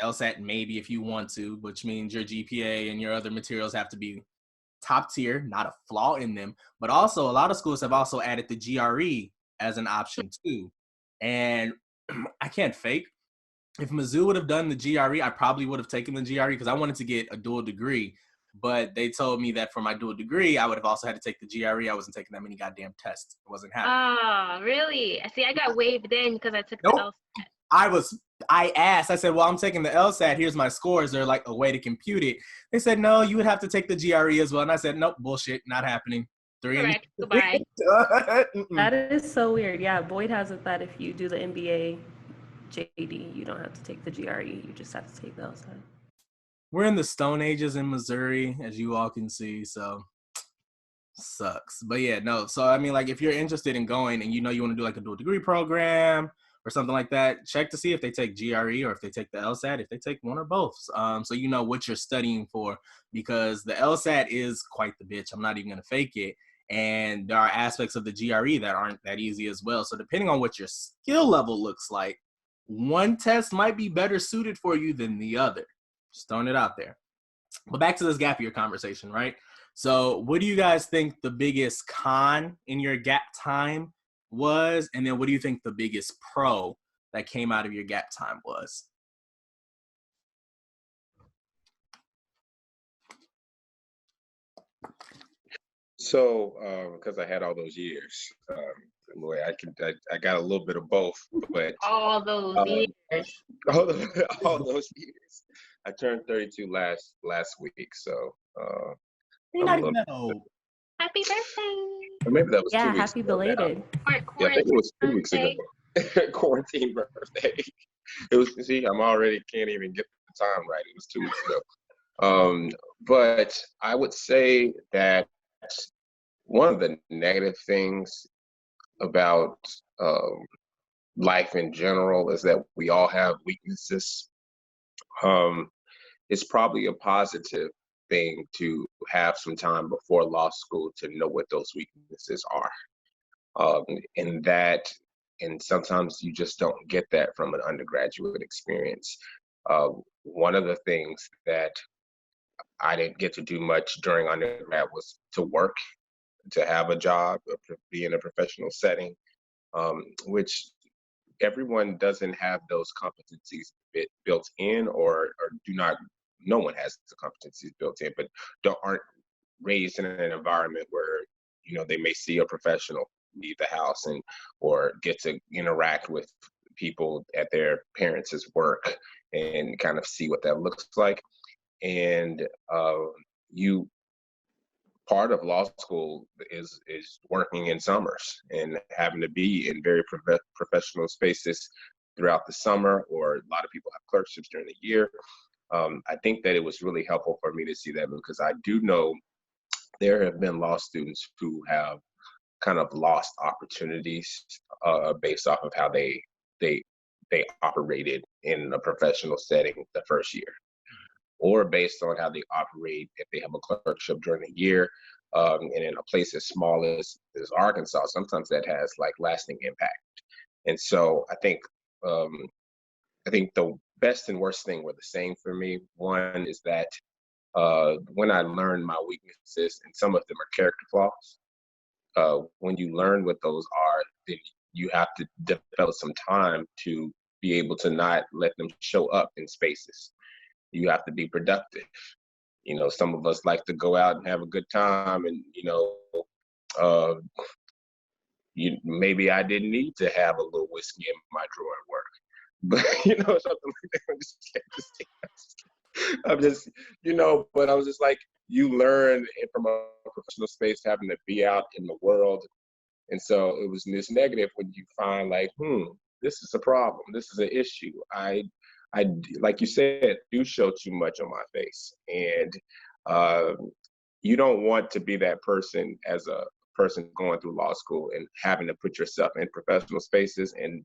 S1: LSAT maybe if you want to, which means your GPA and your other materials have to be top tier, not a flaw in them. But also a lot of schools have also added the GRE as an option too. And I can't fake. If Mizzou would have done the GRE, I probably would have taken the GRE because I wanted to get a dual degree. But they told me that for my dual degree, I would have also had to take the GRE. I wasn't taking that many goddamn tests. It wasn't happening.
S3: Oh, really? See, I got waived in because I took the
S1: Nope.
S3: LSAT.
S1: I asked, I said, well, I'm taking the LSAT. Here's my scores. They're like a way to compute it. They said, no, you would have to take the GRE as well. And I said, nope, bullshit, not happening.
S3: Correct. Goodbye.
S2: That is so weird. Yeah, Boyd has it that if you do the MBA JD, you don't have to take the GRE. You just have to take the LSAT.
S1: We're in the Stone Ages in Missouri, as you all can see, so sucks. But yeah, no. So I mean, like, if you're interested in going and you know you want to do like a dual degree program or something like that, check to see if they take GRE or if they take the LSAT, if they take one or both. So you know what you're studying for, because the LSAT is quite the bitch. I'm not even gonna fake it. And there are aspects of the GRE that aren't that easy as well. So depending on what your skill level looks like, one test might be better suited for you than the other. Just throwing it out there. But back to this gap year conversation, right? So what do you guys think the biggest con in your gap time was? And then what do you think the biggest pro that came out of your gap time was?
S4: So, because I had all those years, boy, I got a little bit of both, but
S3: All those years.
S4: all those years. I turned 32 last week, so
S1: You're not even that old.
S3: Happy birthday.
S4: or maybe that was 2
S2: Yeah,
S4: weeks
S2: happy
S4: ago now.
S2: belated.
S4: Yeah, I think it was 2 weeks ago. Quarantine birthday. It was. See, I'm already can't even get the time right. It was 2 weeks ago. But I would say that one of the negative things about life in general is that we all have weaknesses. It's probably a positive thing to have some time before law school to know what those weaknesses are. And sometimes you just don't get that from an undergraduate experience. One of the things that I didn't get to do much during undergrad was to work, to have a job, be in a professional setting, which everyone doesn't have those competencies built in, or do not. No one has the competencies built in, but aren't raised in an environment where they may see a professional leave the house or get to interact with people at their parents' work and kind of see what that looks like. And part of law school is working in summers and having to be in very professional spaces throughout the summer, or a lot of people have clerkships during the year. I think that it was really helpful for me to see that, because I do know there have been law students who have kind of lost opportunities based off of how they operated in a professional setting the first year, or based on how they operate if they have a clerkship during the year. And in a place as small as Arkansas, sometimes that has like lasting impact. And so I think I think the best and worst thing were the same for me. One is that when I learned my weaknesses, and some of them are character flaws, when you learn what those are, then you have to develop some time to be able to not let them show up in spaces. You have to be productive. You know, some of us like to go out and have a good time, and uh, maybe I didn't need to have a little whiskey in my drawer at work, but something like that. I'm just, but I was just like, you learn from a professional space having to be out in the world. And so it was this negative when you find like, this is a problem. This is an issue. I, like you said, do show too much on my face. And you don't want to be that person as a person going through law school and having to put yourself in professional spaces and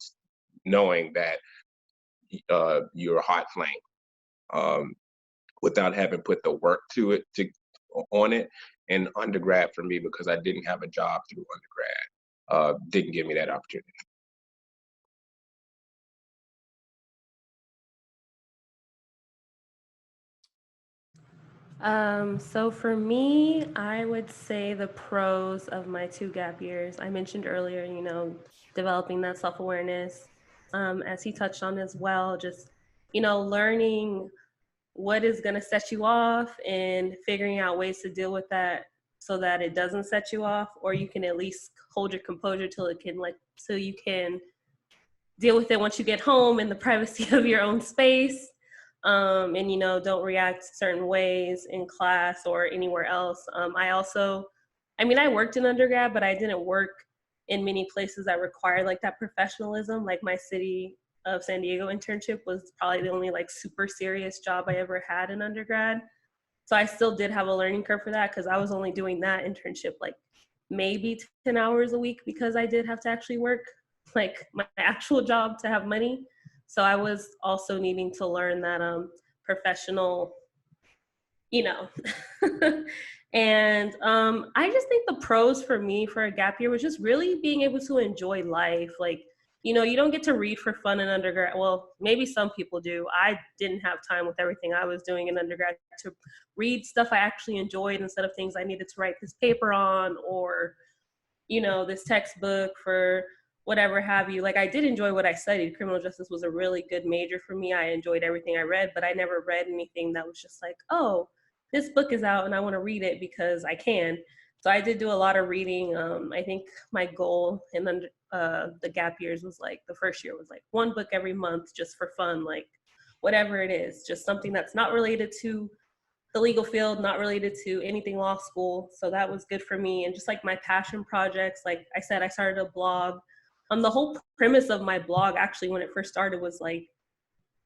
S4: knowing that you're a hot flame without having put the work on it. And undergrad for me, because I didn't have a job through undergrad, didn't give me that opportunity.
S2: So for me, I would say the pros of my 2 gap years. I mentioned earlier, developing that self-awareness, as he touched on as well, just, learning what is going to set you off and figuring out ways to deal with that so that it doesn't set you off, or you can at least hold your composure till you can deal with it once you get home in the privacy of your own space. And don't react certain ways in class or anywhere else. I worked in undergrad, but I didn't work in many places that required like that professionalism. Like my city of San Diego internship was probably the only like super serious job I ever had in undergrad. So I still did have a learning curve for that, because I was only doing that internship like maybe 10 hours a week, because I did have to actually work like my actual job to have money. So I was also needing to learn that professional, and I just think the pros for me for a gap year was just really being able to enjoy life. Like, you don't get to read for fun in undergrad. Well, maybe some people do. I didn't have time with everything I was doing in undergrad to read stuff I actually enjoyed instead of things I needed to write this paper on, or, this textbook for whatever have you. Like, I did enjoy what I studied. Criminal justice was a really good major for me. I enjoyed everything I read, but I never read anything that was just like, oh, this book is out and I want to read it because I can. So I did do a lot of reading. I think my goal in the gap years was like, the first year was like 1 book every month just for fun, like whatever it is, just something that's not related to the legal field, not related to anything law school. So that was good for me. And just like my passion projects, like I said, I started a blog. The whole premise of my blog, actually, when it first started, was like,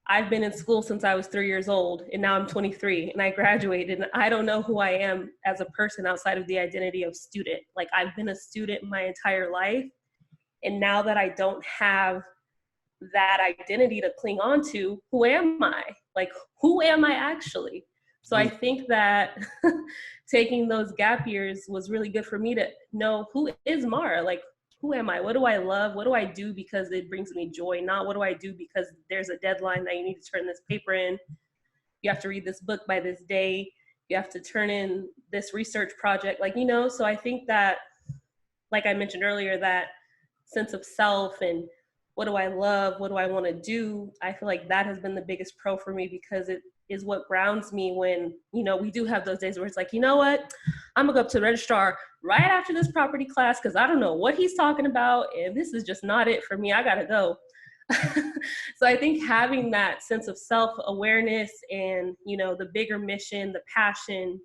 S2: I've been in school since I was 3 years old, and now I'm 23, and I graduated, and I don't know who I am as a person outside of the identity of student. Like, I've been a student my entire life, and now that I don't have that identity to cling on to, who am I? Like, who am I actually? So I think that taking those gap years was really good for me to know, who is Mara? Like, who am I? What do I love? What do I do because it brings me joy? Not what do I do because there's a deadline that you need to turn this paper in. You have to read this book by this day. You have to turn in this research project. Like, so I think that, like I mentioned earlier, that sense of self and what do I love? What do I want to do? I feel like that has been the biggest pro for me, because it is what grounds me when, we do have those days where it's like, you know what? I'm gonna go up to the registrar right after this property class because I don't know what he's talking about, and this is just not it for me. I gotta go. So I think having that sense of self-awareness and, the bigger mission, the passion,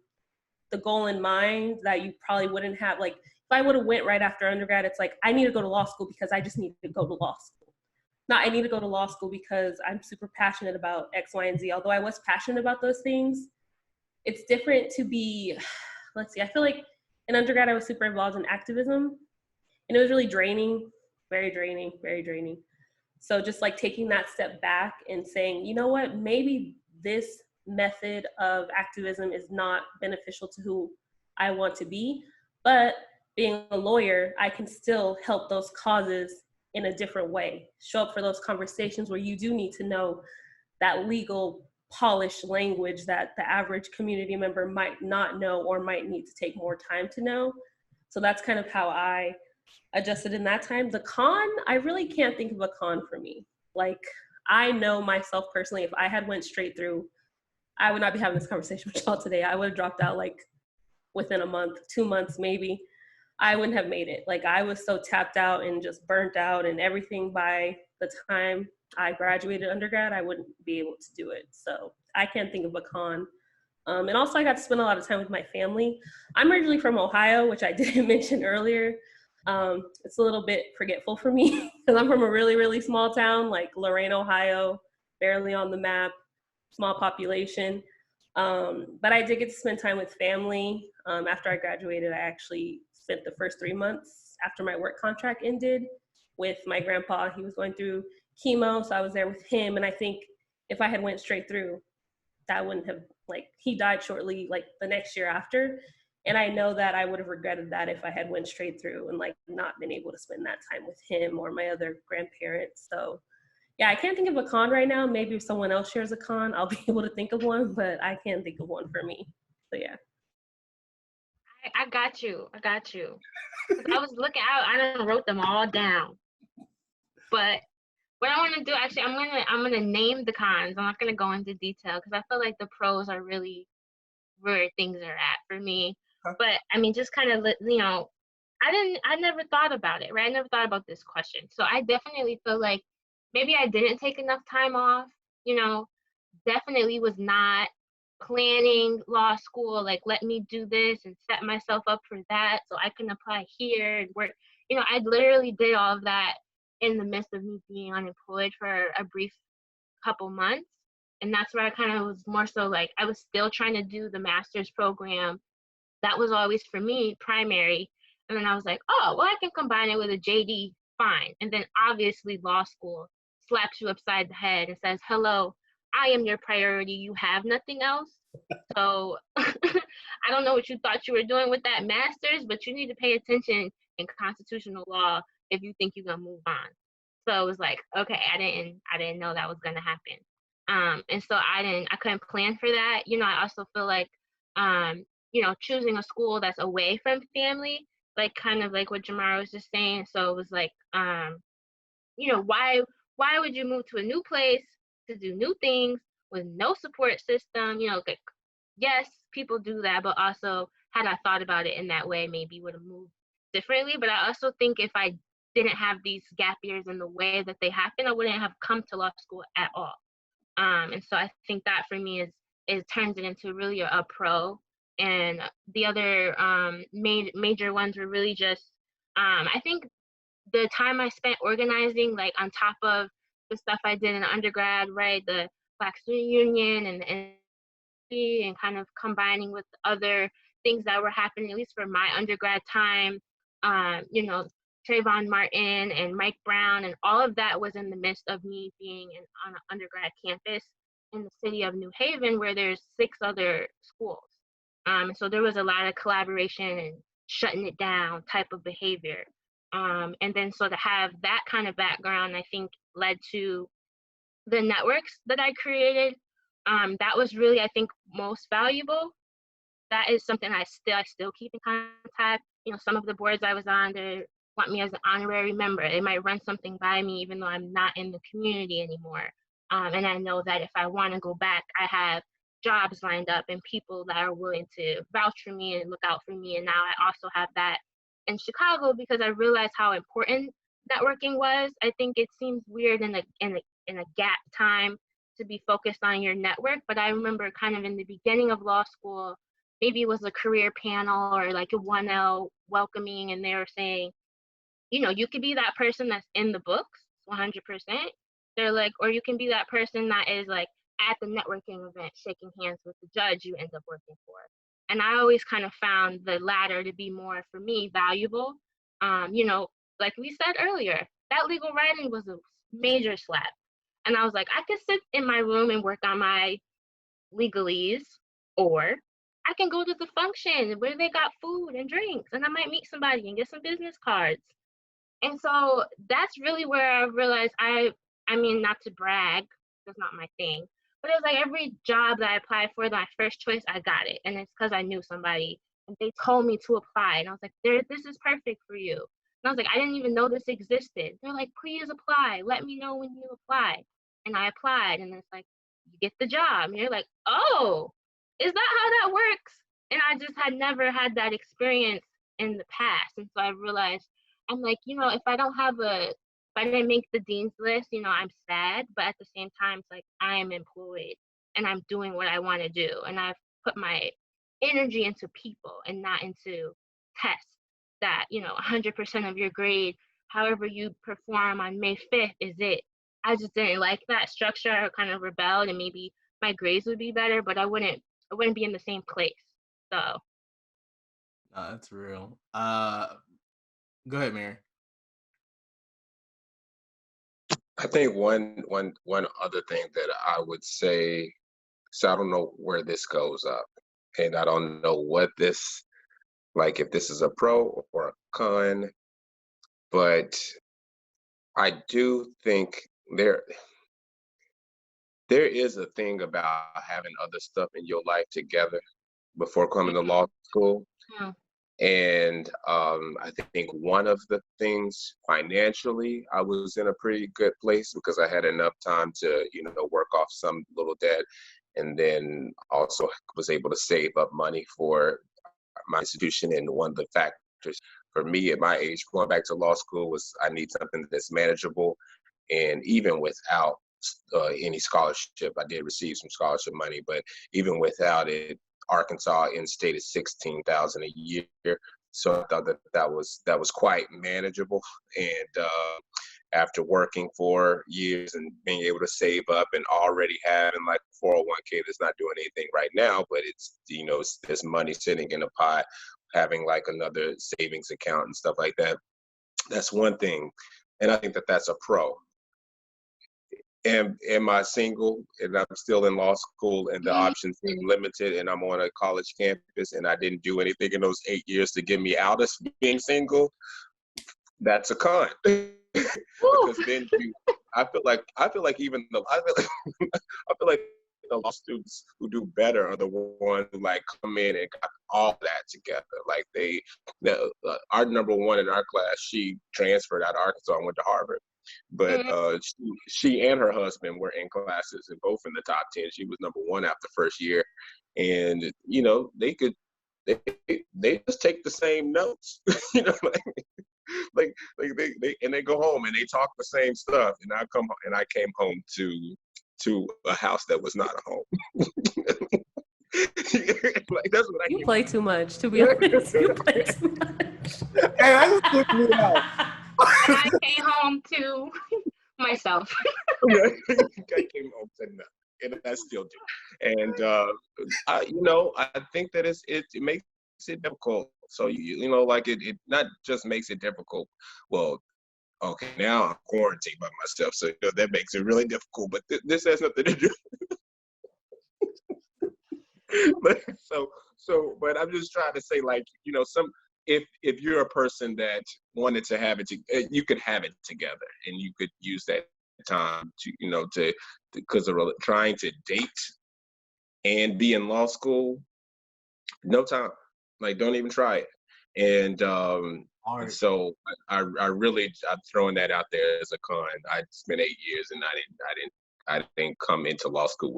S2: the goal in mind that you probably wouldn't have. Like, if I would have went right after undergrad, it's like, I need to go to law school because I just need to go to law school. Not, I need to go to law school because I'm super passionate about X, Y, and Z. Although I was passionate about those things, it's different to be, let's see, I feel like in undergrad I was super involved in activism, and it was really draining, very draining, very draining. So just like taking that step back and saying, you know what, maybe this method of activism is not beneficial to who I want to be, but being a lawyer, I can still help those causes in a different way. Show up for those conversations where you do need to know that legal polished language that the average community member might not know or might need to take more time to know. So that's kind of how I adjusted in that time. The con, I really can't think of a con for me. Like, I know myself personally, if I had went straight through, I would not be having this conversation with y'all today. I would have dropped out like within a month, 2 months maybe. I wouldn't have made it. Like, I was so tapped out and just burnt out and everything. By the time I graduated undergrad, I wouldn't be able to do it. So I can't think of a con. And also I got to spend a lot of time with my family. I'm originally from Ohio, which I didn't mention earlier. It's a little bit forgetful for me because I'm from a really, really small town, like Lorain, Ohio, barely on the map, small population. But I did get to spend time with family. After I graduated, I actually spent the first 3 months after my work contract ended with my grandpa. He was going through chemo, so I was there with him. And I think if I had went straight through, that wouldn't have, like, he died shortly, like the next year after. And I know that I would have regretted that if I had went straight through and like not been able to spend that time with him or my other grandparents. So yeah, I can't think of a con right now. Maybe if someone else shares a con, I'll be able to think of one, but I can't think of one for me. So yeah.
S3: I got you. I got you. 'Cause I was looking out. I done wrote them all down. But what I want to do, actually, I'm gonna name the cons. I'm not gonna go into detail because I feel like the pros are really where things are at for me.
S1: Okay.
S3: But I mean, just kind of, I never thought about it, right? I never thought about this question. So I definitely feel like maybe I didn't take enough time off, definitely was not planning law school, like let me do this and set myself up for that so I can apply here and work. I literally did all of that in the midst of me being unemployed for a brief couple months. And that's where I kind of was more so like, I was still trying to do the master's program. That was always for me primary. And then I was like, oh, well, I can combine it with a JD, fine. And then obviously law school slaps you upside the head and says, hello, I am your priority. You have nothing else. So I don't know what you thought you were doing with that master's, but you need to pay attention in constitutional law if you think you're gonna move on. So it was like, okay, I didn't know that was gonna happen. And so I couldn't plan for that. I also feel like choosing a school that's away from family, like kind of like what Jamara was just saying. So it was like, why would you move to a new place to do new things with no support system? Like, yes, people do that, but also had I thought about it in that way, maybe would have moved differently. But I also think if I didn't have these gap years in the way that they happen, I wouldn't have come to law school at all. And so I think that for me is turns it into really a pro. And the other major ones were really just, I think the time I spent organizing, like on top of the stuff I did in undergrad, right, the Black Student Union and kind of combining with other things that were happening, at least for my undergrad time, Trayvon Martin and Mike Brown, and all of that was in the midst of me being on an undergrad campus in the city of New Haven, where there's 6 other schools. So there was a lot of collaboration and shutting it down type of behavior. And then so to have that kind of background, I think led to the networks that I created. That was really, I think, most valuable. That is something I still keep in contact. Some of the boards I was on, they want me as an honorary member. They might run something by me even though I'm not in the community anymore. And I know that if I want to go back, I have jobs lined up and people that are willing to vouch for me and look out for me. And now I also have that in Chicago because I realized how important networking was. I think it seems weird in a gap time to be focused on your network, but I remember kind of in the beginning of law school, maybe it was a career panel or like a 1L welcoming, and they were saying, you could be that person that's in the books 100%. They're like, or you can be that person that is like at the networking event shaking hands with the judge you end up working for. And I always kind of found the latter to be more, for me, valuable. Like we said earlier, that legal writing was a major slap. And I was like, I could sit in my room and work on my legalese, or I can go to the function where they got food and drinks, and I might meet somebody and get some business cards. And so that's really where I realized I mean, not to brag, that's not my thing, but it was like every job that I applied for, my first choice, I got it. And it's because I knew somebody and they told me to apply. And I was like, this is perfect for you. And I was like, I didn't even know this existed. They're like, please apply. Let me know when you apply. And I applied, and it's like, you get the job. And you're like, oh, is that how that works? And I just had never had that experience in the past. And so I realized, I'm like, if I didn't make the dean's list, I'm sad. But at the same time, it's like I am employed and I'm doing what I want to do. And I've put my energy into people and not into tests that, 100% of your grade, however you perform on May 5th is it. I just didn't like that structure. I kind of rebelled, and maybe my grades would be better, but I wouldn't be in the same place. So.
S1: No, that's real. Go ahead, Mary.
S4: I think one other thing that I would say, so I don't know where this goes up, and I don't know what this, like if this is a pro or a con, but I do think there is a thing about having other stuff in your life together before coming to law school.
S3: Yeah.
S4: And I think one of the things financially, I was in a pretty good place because I had enough time to, work off some little debt, and then also was able to save up money for my institution. And one of the factors for me at my age going back to law school was I need something that's manageable. And even without any scholarship, I did receive some scholarship money, but even without it, Arkansas in-state is $16,000 a year, so I thought that was quite manageable. And after working for years and being able to save up and already having like 401k that's not doing anything right now, but it's there's money sitting in a pot, having like another savings account and stuff like that. That's one thing, and I think that's a pro. Am I single and I'm still in law school and the options seem limited and I'm on a college campus and I didn't do anything in those 8 years to get me out of being single? That's a con. Because then I feel like the law students who do better are the ones who like come in and got all that together. Like our number one in our class, she transferred out of Arkansas and went to Harvard. But she and her husband were in classes and both in the top 10. She was number one after first year, and they just take the same notes, like they go home and they talk the same stuff. And I came home to a house that was not a home. Like that's what
S2: you play too much, to be honest. You play too much.
S1: Hey, I just took me out.
S3: And I came home to myself.
S4: I came home to nothing, and I still do. And I think that it makes it difficult. So it not just makes it difficult. Well, okay, now I'm quarantined by myself, so that makes it really difficult. But this has nothing to do. But but I'm just trying to say, like, if you're a person that wanted to have it, you could have it together, and you could use that time to because of trying to date and be in law school. No time, like don't even try it. And so I'm throwing that out there as a con. I spent 8 years, and I didn't come into law school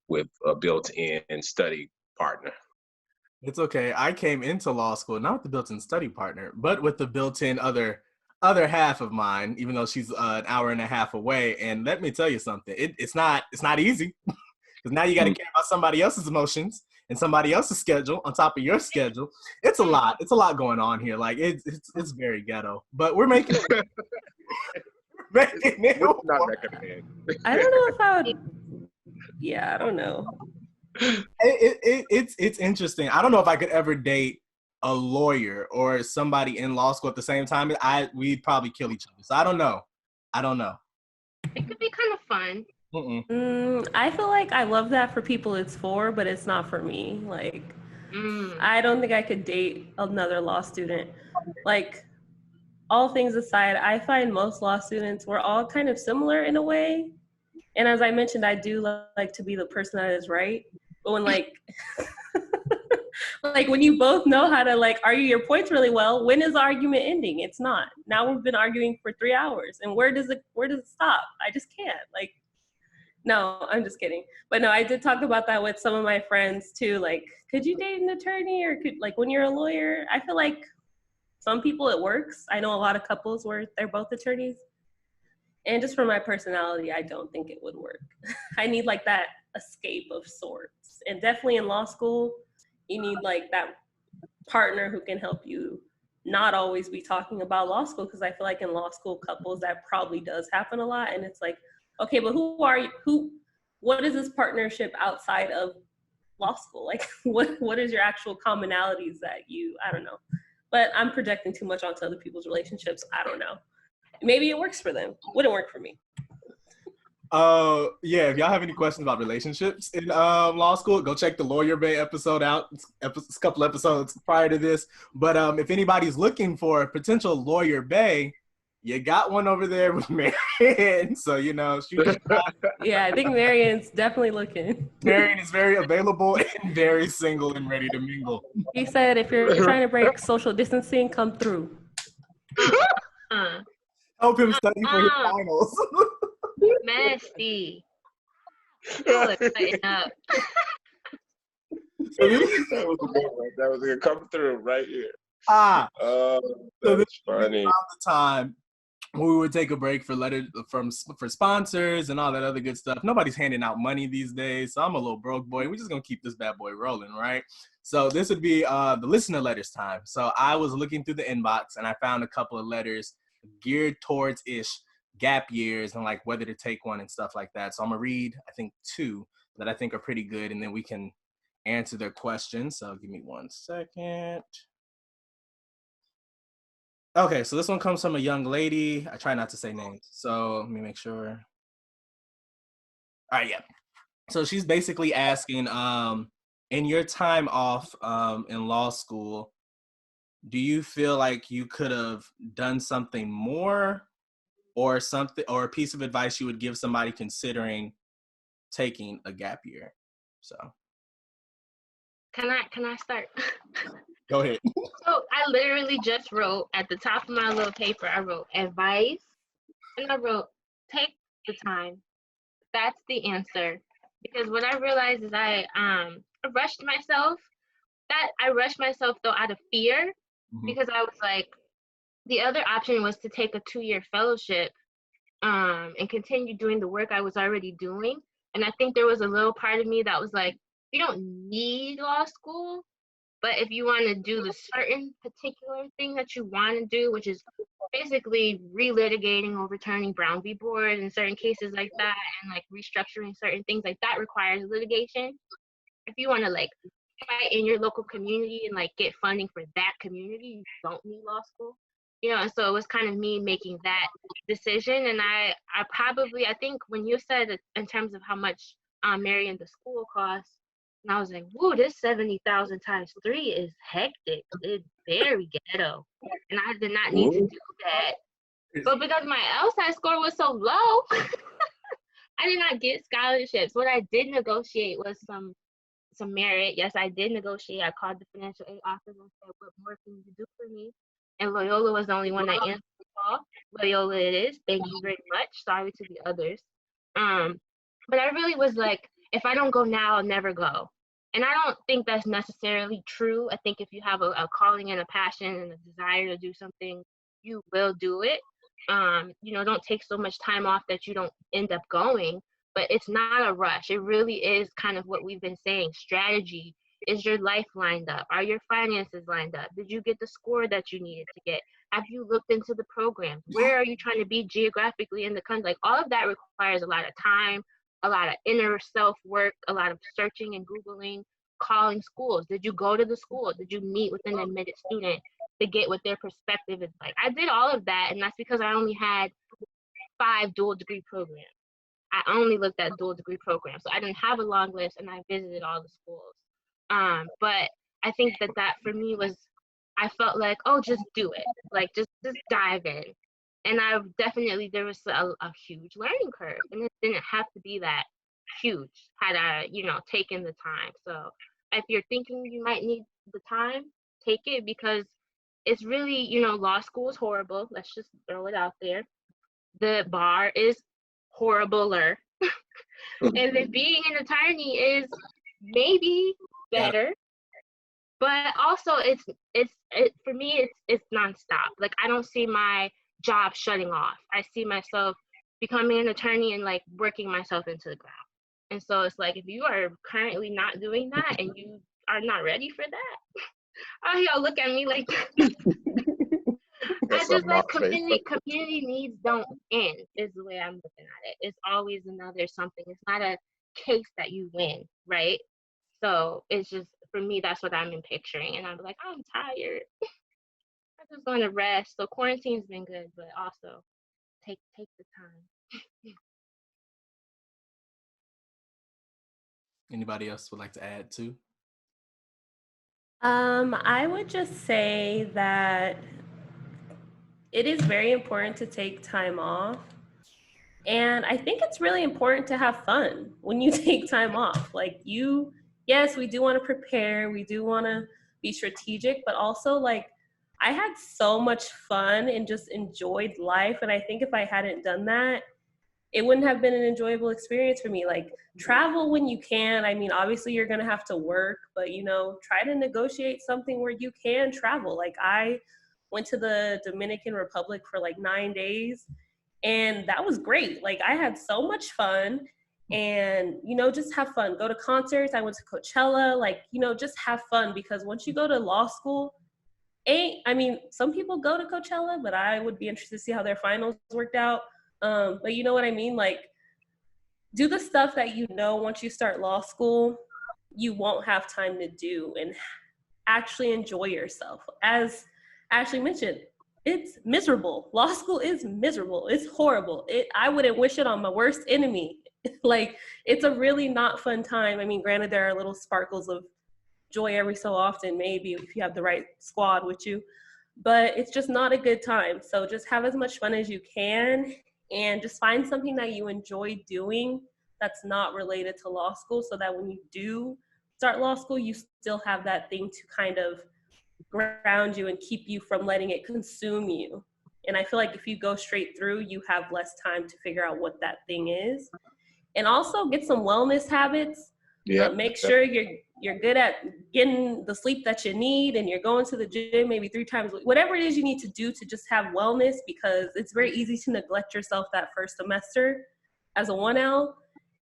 S4: with a built-in study partner.
S1: It's okay. I came into law school not with the built-in study partner, but with the built-in other half of mine, even though she's an hour and a half away. And let me tell you something. It's not easy, because now you got to care about somebody else's emotions and somebody else's schedule on top of your schedule. It's a lot. It's a lot going on here. Like it's very ghetto, but we're making it.
S4: Not recommend.
S2: I don't know if I would. Yeah, I don't know.
S1: It's interesting. I don't know if I could ever date a lawyer or somebody in law school at the same time. We'd probably kill each other. So I don't know.
S3: It could be kind of fun.
S2: I feel like I love that for people it's for, but it's not for me. Like, I don't think I could date another law student. Like, all things aside, I find most law students, we're all kind of similar in a way. And as I mentioned, I do like to be the person that is right. But when like, like when you both know how to like argue your points really well, when is the argument ending? It's not. Now we've been arguing for 3 hours, and where does it stop? I just can't. Like, no, I'm just kidding. But no, I did talk about that with some of my friends too. Like, could you date an attorney, or could like when you're a lawyer? I feel like some people it works. I know a lot of couples where they're both attorneys. And just for my personality, I don't think it would work. I need like that escape of sorts. And definitely in law school, you need like that partner who can help you not always be talking about law school. Because I feel like in law school couples, that probably does happen a lot. And it's like, okay, but who are you? What is this partnership outside of law school? Like, what is your actual commonalities that I don't know. But I'm projecting too much onto other people's relationships. I don't know. Maybe it works for them. Wouldn't work for me.
S1: Yeah, if y'all have any questions about relationships in law school, go check the Lawyer Bay episode out. It's a couple episodes prior to this. But if anybody's looking for a potential Lawyer Bay, you got one over there with Marion. So, shoot your shot.
S2: Yeah, I think Marion's definitely looking.
S1: Marion is very available and very single and ready to mingle.
S2: He said, if you're trying to break social distancing, come through.
S1: Help him study for his finals.
S3: Nasty. Oh, tighten up.
S4: That was gonna come through right here.
S1: So
S4: That's funny.
S1: Around the time when we would take a break for letters for sponsors and all that other good stuff. Nobody's handing out money these days, so I'm a little broke boy. We're just gonna keep this bad boy rolling, right? So this would be the listener letters time. So I was looking through the inbox and I found a couple of letters geared towards gap years and like whether to take one and stuff like that. So I'm gonna read, I think, 2 that I think are pretty good, and then we can answer their questions. So give me 1 second. Okay, so this one comes from a young lady. I try not to say names, so let me make sure. All right, yeah. So she's basically asking, in your time off in law school, do you feel like you could have done something more, or a piece of advice you would give somebody considering taking a gap year? So
S3: Can I start?
S1: go ahead.
S3: So I literally just wrote at the top of my little paper, I wrote advice, and I wrote take the time. That's the answer. Because what I realized is I rushed myself. I rushed myself though out of fear, because I was like, the other option was to take a 2-year fellowship and continue doing the work I was already doing. And I think there was a little part of me that was like, you don't need law school, but if you want to do the certain particular thing that you want to do, which is basically relitigating, overturning Brown v. Board in certain cases like that, and like restructuring certain things like that requires litigation. If you want to like fight in your local community and like get funding for that community, you don't need law school. And so it was kind of me making that decision. And I think when you said in terms of how much Marion the school costs, and I was like, whoa, this 70,000 times 3 is hectic. It's very ghetto. And I did not need to do that. But because my LSAT score was so low, I did not get scholarships. What I did negotiate was some merit. Yes, I did negotiate. I called the financial aid office and said, what more can you do for me? And Loyola was the only one that answered the call. Loyola it is. Thank you very much. Sorry to the others. But I really was like, if I don't go now, I'll never go. And I don't think that's necessarily true. I think if you have a calling and a passion and a desire to do something, you will do it. Don't take so much time off that you don't end up going. But it's not a rush. It really is kind of what we've been saying. Strategy. Is your life lined up? Are your finances lined up? Did you get the score that you needed to get? Have you looked into the programs? Where are you trying to be geographically in the country? Like all of that requires a lot of time, a lot of inner self work, a lot of searching and Googling, calling schools. Did you go to the school? Did you meet with an admitted student to get what their perspective is like? I did all of that, and that's because I only had 5 dual degree programs. I only looked at dual degree programs. So I didn't have a long list, and I visited all the schools. But I think that for me was, I felt like, oh, just do it. Like, just dive in. And there was a huge learning curve, and it didn't have to be that huge had I, taken the time. So if you're thinking you might need the time, take it, because it's really, law school is horrible. Let's just throw it out there. The bar is horribler. And then being an attorney is maybe better, but also it's for me it's nonstop. Like, I don't see my job shutting off. I see myself becoming an attorney and like working myself into the ground. And so it's like, if you are currently not doing that and you are not ready for that, oh, y'all look at me like I just like community needs don't end is the way I'm looking at it. It's always another something. It's not a case that you win, right? So it's just, for me, that's what I'm picturing. And I'm like, I'm tired. I'm just going to rest. So quarantine's been good, but also take the time.
S1: Anybody else would like to add to?
S2: I would just say that it is very important to take time off. And I think it's really important to have fun when you take time off. Like, yes, we do want to prepare, we do want to be strategic, but also like, I had so much fun and just enjoyed life. And I think if I hadn't done that, it wouldn't have been an enjoyable experience for me. Like, travel when you can. I mean, obviously you're going to have to work, but try to negotiate something where you can travel. Like, I went to the Dominican Republic for like 9 days, and that was great. Like, I had so much fun, and, just have fun. Go to concerts. I went to Coachella, like, just have fun, because once you go to law school, some people go to Coachella, but I would be interested to see how their finals worked out. But you know what I mean? Like, do the stuff that once you start law school, you won't have time to do, and actually enjoy yourself. As Ashley mentioned, it's miserable. Law school is miserable. It's horrible. I wouldn't wish it on my worst enemy. Like, it's a really not fun time. I mean, granted, there are little sparkles of joy every so often, maybe if you have the right squad with you, but it's just not a good time. So just have as much fun as you can, and just find something that you enjoy doing that's not related to law school, so that when you do start law school, you still have that thing to kind of ground you and keep you from letting it consume you. And I feel like if you go straight through, you have less time to figure out what that thing is. And also get some wellness habits.
S4: Yeah.
S2: Make sure you're good at getting the sleep that you need, and you're going to the gym maybe 3 times a week. Whatever it is you need to do to just have wellness, because it's very easy to neglect yourself that first semester as a 1L.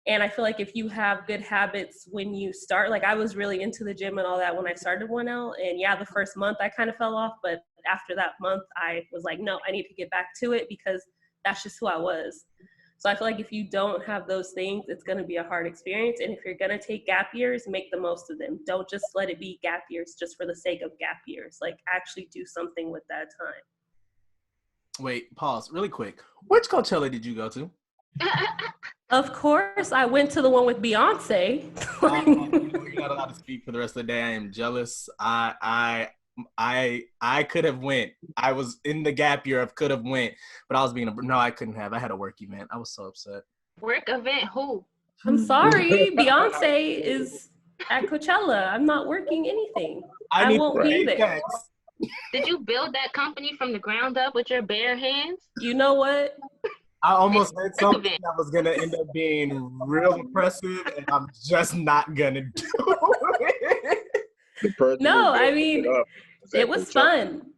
S2: And I feel like if you have good habits when you start, like, I was really into the gym and all that when I started 1L, and yeah, the first month I kind of fell off, but after that month I was like, no, I need to get back to it, because that's just who I was. So I feel like if you don't have those things, it's going to be a hard experience. And if you're going to take gap years, make the most of them. Don't just let it be gap years just for the sake of gap years. Like, actually do something with that time.
S1: Wait, pause really quick. Which Coachella did you go to?
S2: Of course, I went to the one with Beyonce.
S1: You're not allowed to speak for the rest of the day. I am jealous. I could have went. I was in the gap year of could have went, but I was no, I couldn't have. I had a work event. I was so upset.
S3: Work event? Who?
S2: I'm sorry. Beyonce is at Coachella. I'm not working anything. I won't be there.
S3: Did you build that company from the ground up with your bare hands?
S2: You know what?
S1: I almost said something that was going to end up being real impressive, and I'm just not going to do it.
S2: No, I mean, it was fun.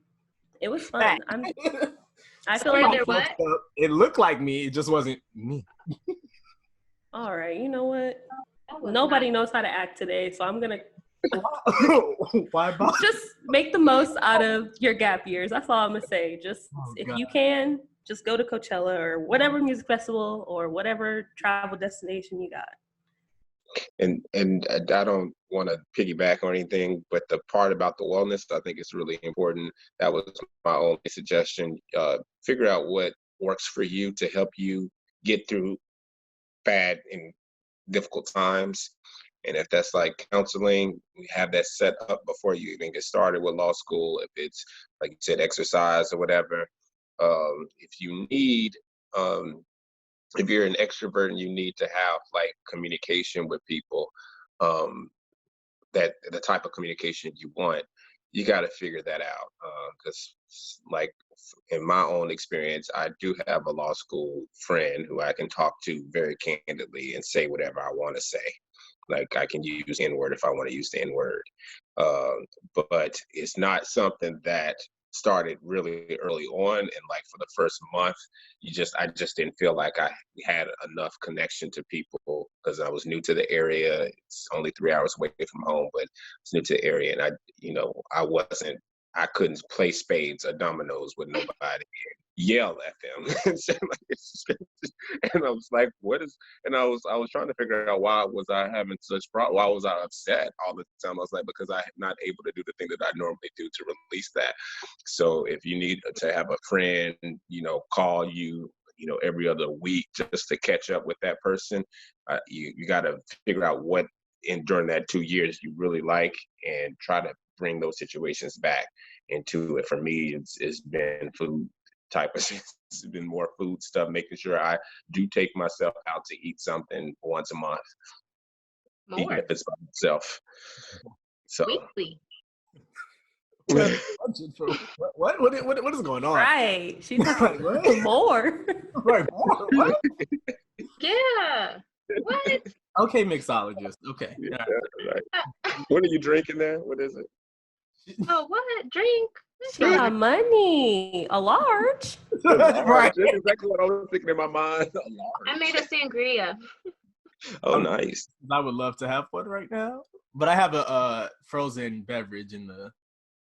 S2: It was fun. I feel like
S1: it looked like me. It just wasn't me.
S2: All right. You know what? Nobody knows how to act today, so I'm going to
S1: Why
S2: just make the most out of your gap years. That's all I'm going to say. Just if you can, just go to Coachella or whatever music festival or whatever travel destination you got.
S4: And I don't want to piggyback on anything, but the part about the wellness, I think is really important. That was my only suggestion. Figure out what works for you to help you get through bad and difficult times. And if that's like counseling, we have that set up before you even get started with law school. If it's, like you said, exercise or whatever. If you need, if you're an extrovert and you need to have like communication with people, um, that the type of communication you want, you got to figure that out. Because, like, in my own experience, I do have a law school friend who I can talk to very candidly and say whatever I want to say. Like, I can use N-word if I want to use the N-word. But it's not something that started really early on. And like for the first month, I just didn't feel like I had enough connection to people because I was new to the area. It's only 3 hours away from home, but it's new to the area. And I couldn't play spades or dominoes with nobody and yell at them. And I was like, what is, and I was trying to figure out why was I having such problem? Why was I upset all the time? I was like, because I'm not able to do the thing that I normally do to release that. So if you need to have a friend, call you, every other week just to catch up with that person, you got to figure out what during that 2 years you really like and try to bring those situations back into it. For me, it's been food type of it's been more food stuff, making sure I do take myself out to eat something once a month, even if it's by myself. So
S3: Weekly.
S1: What is going on?
S2: Right. She's talking more.
S1: Right. What?
S3: Yeah. What?
S1: Okay, mixologist. Okay.
S4: Yeah, right. What are you drinking there? What is it?
S3: Oh, what? Drink?
S2: She got money. A large.
S1: Right.
S4: That's exactly what I was thinking in my mind.
S3: I made a sangria.
S4: Oh, nice.
S1: I would love to have one right now, but I have a frozen beverage in the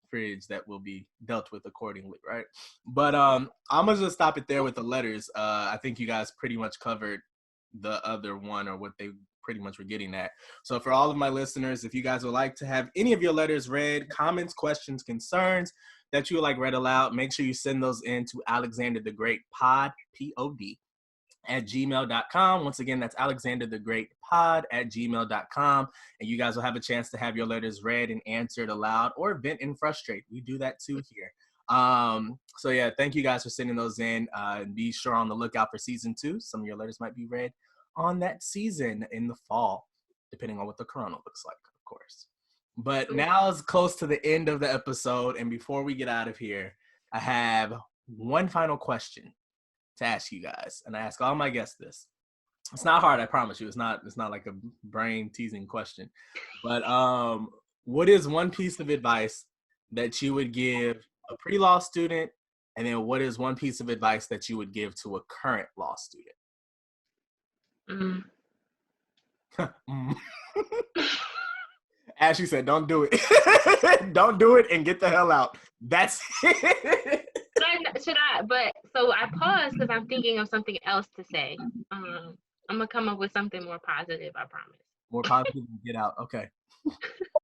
S1: fridge that will be dealt with accordingly, right? But I'm gonna just stop it there with the letters. I think you guys pretty much covered the other one, or what they pretty much were getting at. So for all of my listeners, if you guys would like to have any of your letters read, comments, questions, concerns that you would like read aloud, make sure you send those in to Alexander the Great Pod, P-O-D, at gmail.com. Once again, that's Alexander the Great Pod at gmail.com. And you guys will have a chance to have your letters read and answered aloud, or vent and frustrate. We do that too here. So yeah, thank you guys for sending those in. Be sure on the lookout for season 2. Some of your letters might be read on that season in the fall, depending on what the corona looks like, of course. But now it's close to the end of the episode, and before we get out of here, I have one final question to ask you guys, and I ask all my guests this. It's not hard, I promise you. It's not like a brain teasing question. But what is one piece of advice that you would give a pre-law student, and then what is one piece of advice that you would give to a current law student? Ashley said, don't do it. Don't do it and get the hell out. That's it.
S3: Should I? But so I paused because I'm thinking of something else to say. I'm gonna come up with something more positive, I promise.
S1: More positive, get out. Okay.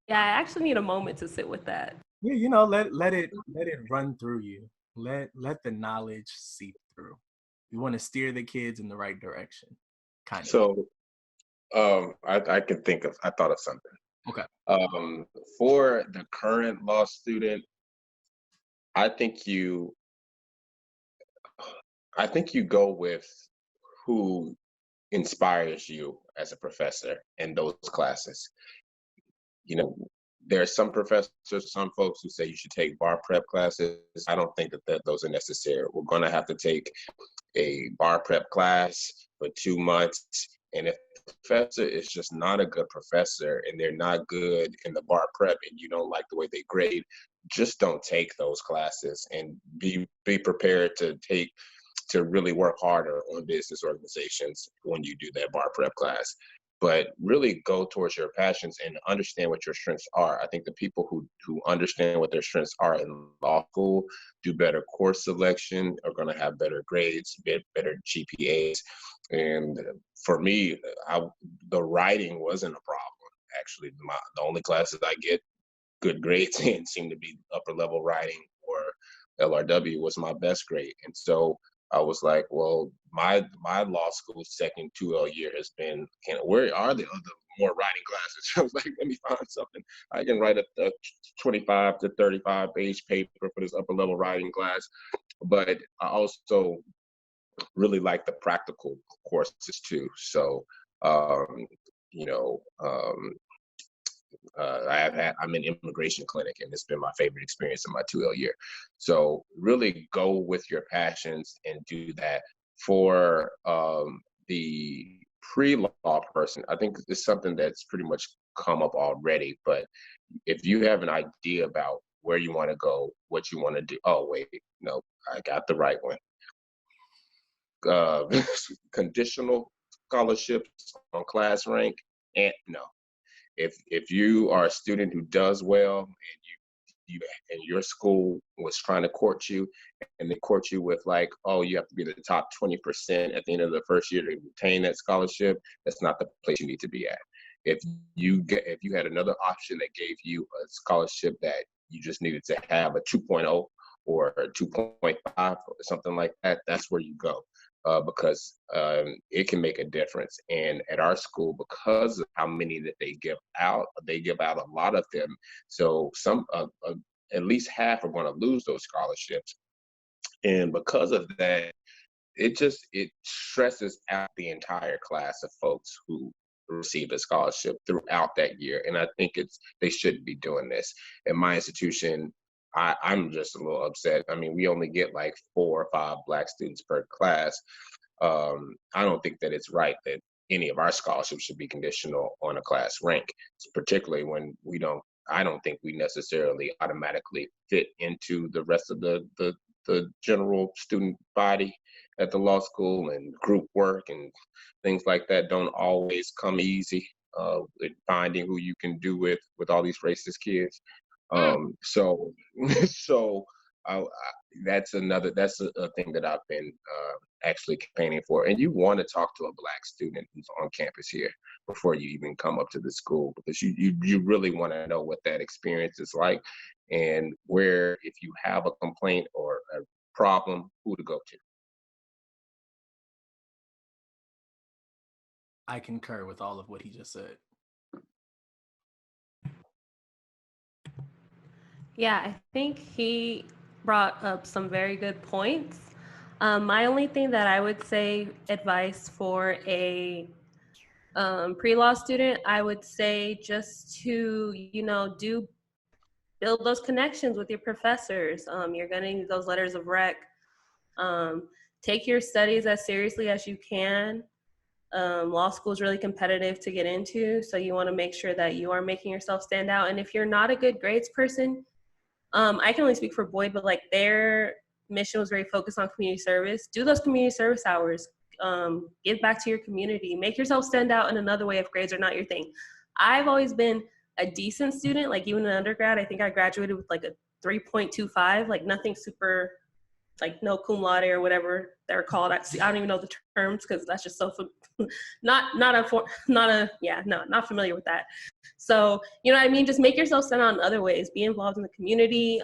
S2: Yeah, I actually need a moment to sit with that.
S1: Yeah, let it run through you. Let the knowledge seep through. You want to steer the kids in the right direction. Kind of.
S4: So I thought of something.
S1: Okay.
S4: For the current law student, I think you go with who inspires you as a professor in those classes. There are some professors, some folks who say you should take bar prep classes. I don't think that those are necessary. We're going to have to take a bar prep class for 2 months. And if the professor is just not a good professor and they're not good in the bar prep and you don't like the way they grade, just don't take those classes, and be prepared to really work harder on business organizations when you do that bar prep class. But really go towards your passions and understand what your strengths are. I think the people who understand what their strengths are in law school do better course selection, are going to have better grades, better GPAs. And for me, the writing wasn't a problem. Actually, the only classes I get good grades in seem to be upper level writing, or LRW was my best grade. And so I was like, well, my law school second 2L year has been, where are the other more writing classes. I was like, let me find something. I can write a 25 to 35 page paper for this upper level writing class. But I also really like the practical courses too. So, you know, I'm in immigration clinic, and it's been my favorite experience in my 2L year. So really go with your passions and do that. For the pre-law person, I think it's something that's pretty much come up already. But if you have an idea about where you want to go, what you want to do, oh wait, no, I got the right one. Conditional scholarships on class rank, and no. If you are a student who does well and you and your school was trying to court you, and they court you with like, oh, you have to be the top 20% at the end of the first year to obtain that scholarship, that's not the place you need to be at. If you had another option that gave you a scholarship that you just needed to have a 2.0 or a 2.5 or something like that, that's where you go. Because it can make a difference. And at our school, because of how many that they give out a lot of them. So some, at least half are going to lose those scholarships. And because of that, it stresses out the entire class of folks who receive a scholarship throughout that year. And I think they shouldn't be doing this. At my institution, I'm just a little upset. I mean, we only get like 4 or 5 Black students per class. I don't think that it's right that any of our scholarships should be conditional on a class rank, particularly when I don't think we necessarily automatically fit into the rest of the general student body at the law school, and group work and things like that don't always come easy, with finding who you can do with all these racist kids. So that's a thing that I've been actually campaigning for. And you want to talk to a Black student who's on campus here before you even come up to the school, because you really want to know what that experience is like, and where, if you have a complaint or a problem, who to go to.
S1: I concur with all of what he just said.
S2: Yeah, I think he brought up some very good points. My only thing that I would say, advice for a pre-law student, I would say just to, build those connections with your professors. You're going to need those letters of rec. Take your studies as seriously as you can. Law school is really competitive to get into, so you want to make sure that you are making yourself stand out. And if you're not a good grades person, I can only speak for Boyd, but like their mission was very focused on community service. Do those community service hours. Give back to your community. Make yourself stand out in another way if grades are not your thing. I've always been a decent student, like even in undergrad. I think I graduated with like a 3.25, like nothing super, like no cum laude or whatever they're called. I don't even know the terms because that's just so not familiar with that. So, you know what I mean? Just make yourself stand out in other ways. Be involved in the community.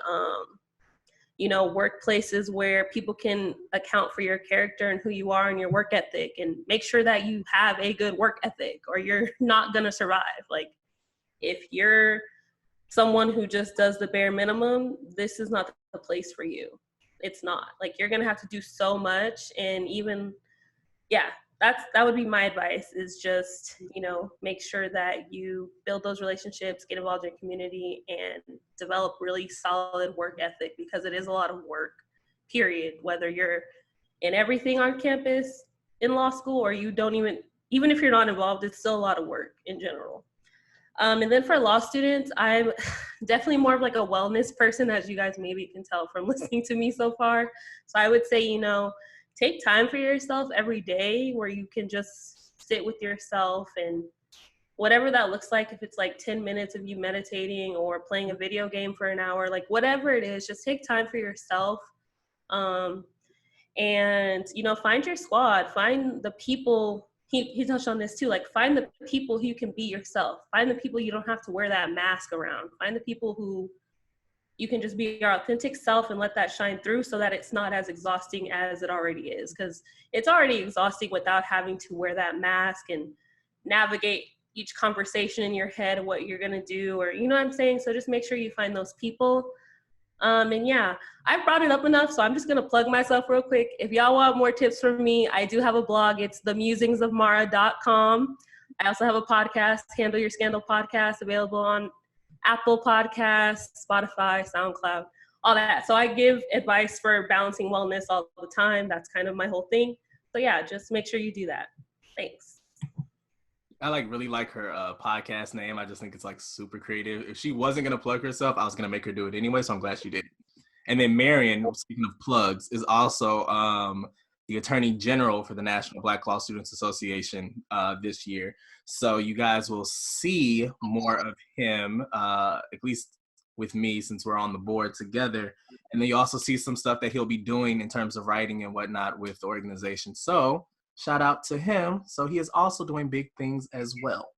S2: Workplaces where people can account for your character and who you are and your work ethic, and make sure that you have a good work ethic or you're not gonna survive. Like if you're someone who just does the bare minimum, this is not the place for you. It's not. Like you're gonna have to do so much, and even, that would be my advice, is just, make sure that you build those relationships, get involved in your community, and develop really solid work ethic, because it is a lot of work, period. Whether you're in everything on campus in law school or you don't even if you're not involved, it's still a lot of work in general. And then for law students, I'm definitely more of like a wellness person, as you guys maybe can tell from listening to me so far. So I would say, take time for yourself every day where you can just sit with yourself, and whatever that looks like, if it's like 10 minutes of you meditating or playing a video game for an hour, like whatever it is, just take time for yourself. And, find your squad, find the people. He touched on this too, like find the people who you can be yourself. Find the people you don't have to wear that mask around. Find the people who you can just be your authentic self and let that shine through, so that it's not as exhausting as it already is. Because it's already exhausting without having to wear that mask and navigate each conversation in your head, what you're gonna do, or you know what I'm saying? So just make sure you find those people. And yeah, I've brought it up enough, so I'm just gonna plug myself real quick. If y'all want more tips from me, I do have a blog. It's themusingsofmara.com. I also have a podcast, Handle Your Scandal podcast, available on Apple Podcasts, Spotify, SoundCloud, all that. So I give advice for balancing wellness all the time. That's kind of my whole thing. So yeah, just make sure you do that. Thanks.
S1: I really like her podcast name. I just think it's like super creative. If she wasn't gonna plug herself, I was gonna make her do it anyway. So I'm glad she did. And then Marion, speaking of plugs, is also the Attorney General for the National Black Law Students Association this year. So you guys will see more of him, at least with me, since we're on the board together. And then you also see some stuff that he'll be doing in terms of writing and whatnot with the organization. So shout out to him. So he is also doing big things as well.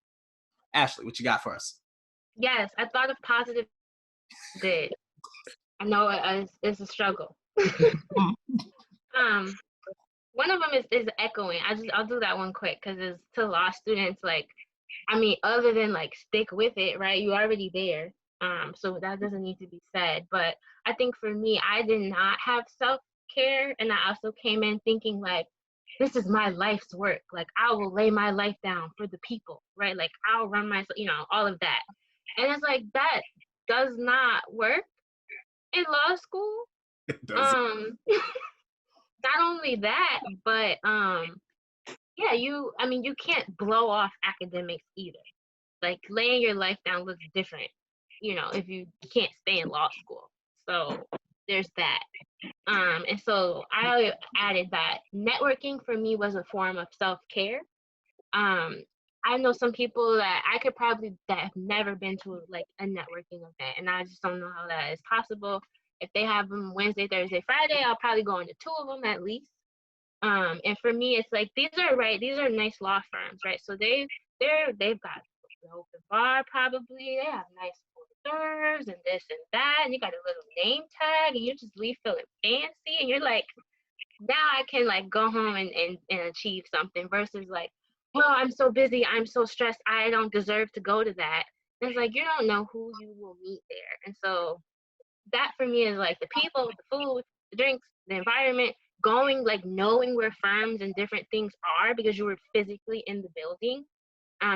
S1: Ashley, what you got for us?
S3: Yes, I thought of positive good. I know it's a struggle. One of them is echoing. I'll do that one quick because it's to law students. Like, I mean, other than like stick with it, right? You're already there. So that doesn't need to be said. But I think for me, I did not have self-care, and I also came in thinking like, this is my life's work. Like, I will lay my life down for the people, right? Like, I'll run myself, all of that. And it's like, that does not work in law school.
S1: It doesn't.
S3: Not only that, but yeah, you can't blow off academics either. Like, laying your life down looks different, if you can't stay in law school. So there's that. And so I added that networking for me was a form of self-care. I know some people that that have never been to like a networking event, and I just don't know how that is possible. If they have them Wednesday, Thursday, Friday, I'll probably go into 2 of them at least. And for me, it's like these are nice law firms, right? So they've got the open bar probably. They have nice orders and this and that, and you got a little name tag, and you just leave feeling fancy, and you're like, now I can like go home and achieve something versus like, well, I'm so busy, I'm so stressed, I don't deserve to go to that. And it's like, you don't know who you will meet there. And so that for me is like the people, the food, the drinks, the environment, going, like knowing where firms and different things are because you were physically in the building.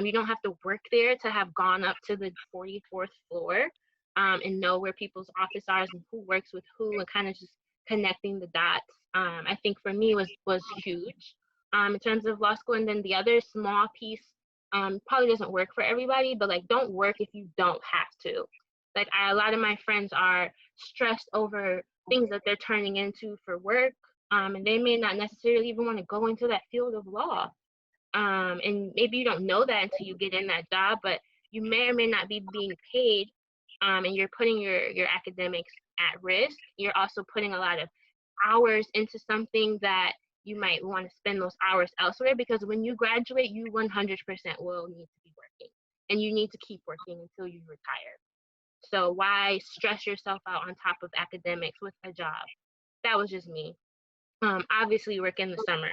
S3: You don't have to work there to have gone up to the 44th floor and know where people's office are and who works with who, and kind of just connecting the dots. I think for me was huge in terms of law school. And then the other small piece probably doesn't work for everybody, but like, don't work if you don't have to. Like, a lot of my friends are stressed over things that they're turning into for work, and they may not necessarily even want to go into that field of law. And maybe you don't know that until you get in that job, but you may or may not be being paid, and you're putting your academics at risk. You're also putting a lot of hours into something that you might want to spend those hours elsewhere, because when you graduate, you 100% will need to be working, and you need to keep working until you retire. So why stress yourself out on top of academics with a job? That was just me. Obviously work in the summer,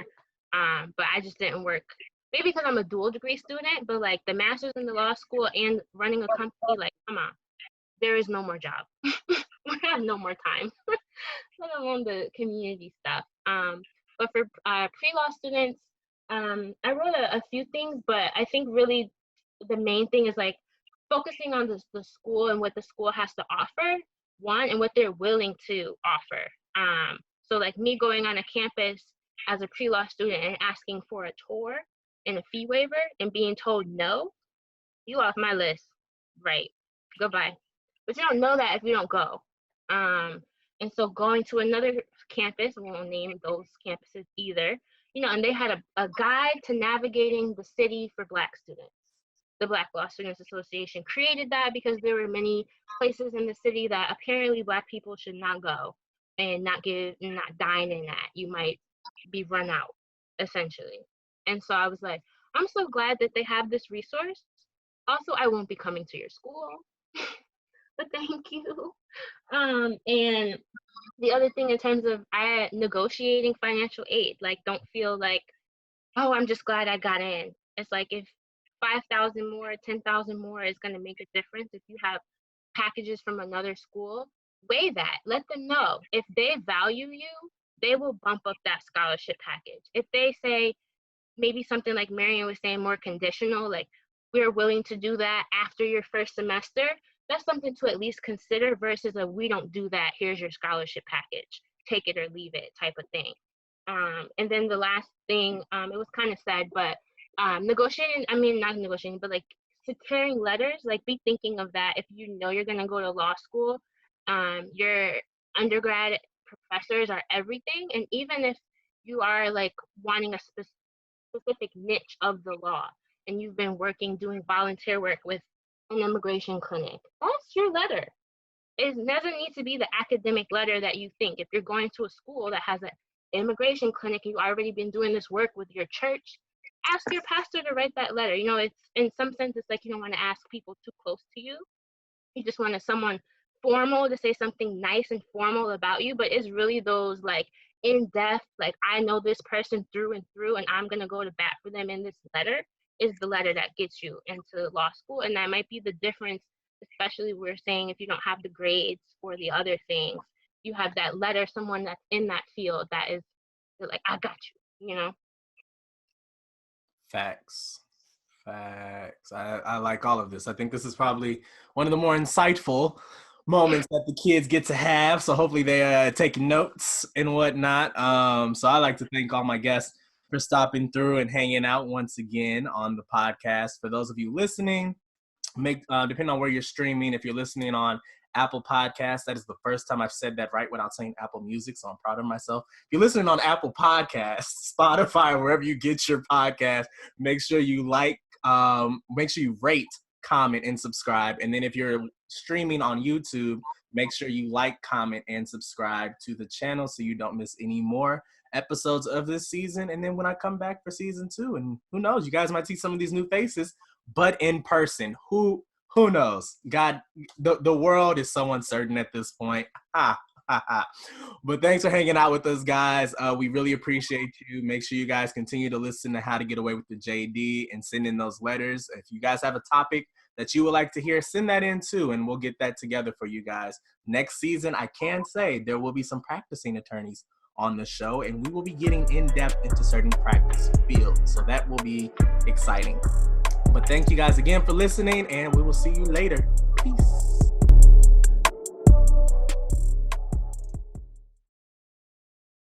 S3: but I just didn't work. Maybe because I'm a dual degree student, but like the master's in the law school and running a company, like, come on, there is no more job. We have no more time, let alone the community stuff. But for pre-law students, I wrote a few things, but I think really the main thing is like focusing on the school and what the school has to offer, one, and what they're willing to offer. So like me going on a campus as a pre-law student and asking for a tour and a fee waiver and being told no, you off my list, right? Goodbye. But you don't know that if you don't go. And so going to another campus, we won't name those campuses either, and they had a guide to navigating the city for Black students. The Black Law Students Association created that because there were many places in the city that apparently Black people should not go and not dine in at. You might be run out, essentially. And so I was like, I'm so glad that they have this resource. Also, I won't be coming to your school, but thank you. And the other thing in terms of negotiating financial aid, like, don't feel like, oh, I'm just glad I got in. It's like, if 5,000 more, 10,000 more is going to make a difference. If you have packages from another school, weigh that. Let them know. If they value you, they will bump up that scholarship package. If they say maybe something like Marian was saying, more conditional, like we're willing to do that after your first semester, that's something to at least consider versus a we don't do that, here's your scholarship package, take it or leave it type of thing. And then the last thing, it was kind of sad, but negotiating, I mean, not negotiating, but like securing letters, like be thinking of that. If you know you're going to go to law school, your undergrad professors are everything. And even if you are like wanting a specific niche of the law and you've been working, doing volunteer work with an immigration clinic, that's your letter. It doesn't need to be the academic letter that you think. If you're going to a school that has an immigration clinic and you've already been doing this work with your church, ask your pastor to write that letter. You know, it's in some sense, it's like you don't want to ask people too close to you. You just want someone formal to say something nice and formal about you, but it's really those like in-depth, like I know this person through and through and I'm going to go to bat for them in this letter, is the letter that gets you into law school. And that might be the difference, especially we're saying if you don't have the grades or the other things, you have that letter, someone that's in that field that is like, I got you, you know?
S1: Facts. I like all of this. I think this is probably one of the more insightful moments that the kids get to have. So hopefully they taking notes and whatnot. So I like to thank all my guests for stopping through and hanging out once again on the podcast. For those of you listening, depending on where you're streaming, if you're listening on Apple Podcasts, that is the first time I've said that right without saying Apple Music, so I'm proud of myself. If you're listening on Apple Podcasts, Spotify, wherever you get your podcast, make sure you make sure you rate, comment, and subscribe. And then if you're streaming on YouTube, make sure you like, comment, and subscribe to the channel so you don't miss any more episodes of this season. And then when I come back for season 2, and who knows, you guys might see some of these new faces, but in person. Who knows? God, the world is so uncertain at this point. But thanks for hanging out with us, guys. We really appreciate you. Make sure you guys continue to listen to How to Get Away with the JD and send in those letters. If you guys have a topic that you would like to hear, send that in too, and we'll get that together for you guys. Next season, I can say there will be some practicing attorneys on the show, and we will be getting in depth into certain practice fields. So that will be exciting. But thank you guys again for listening, and we will see you later. Peace.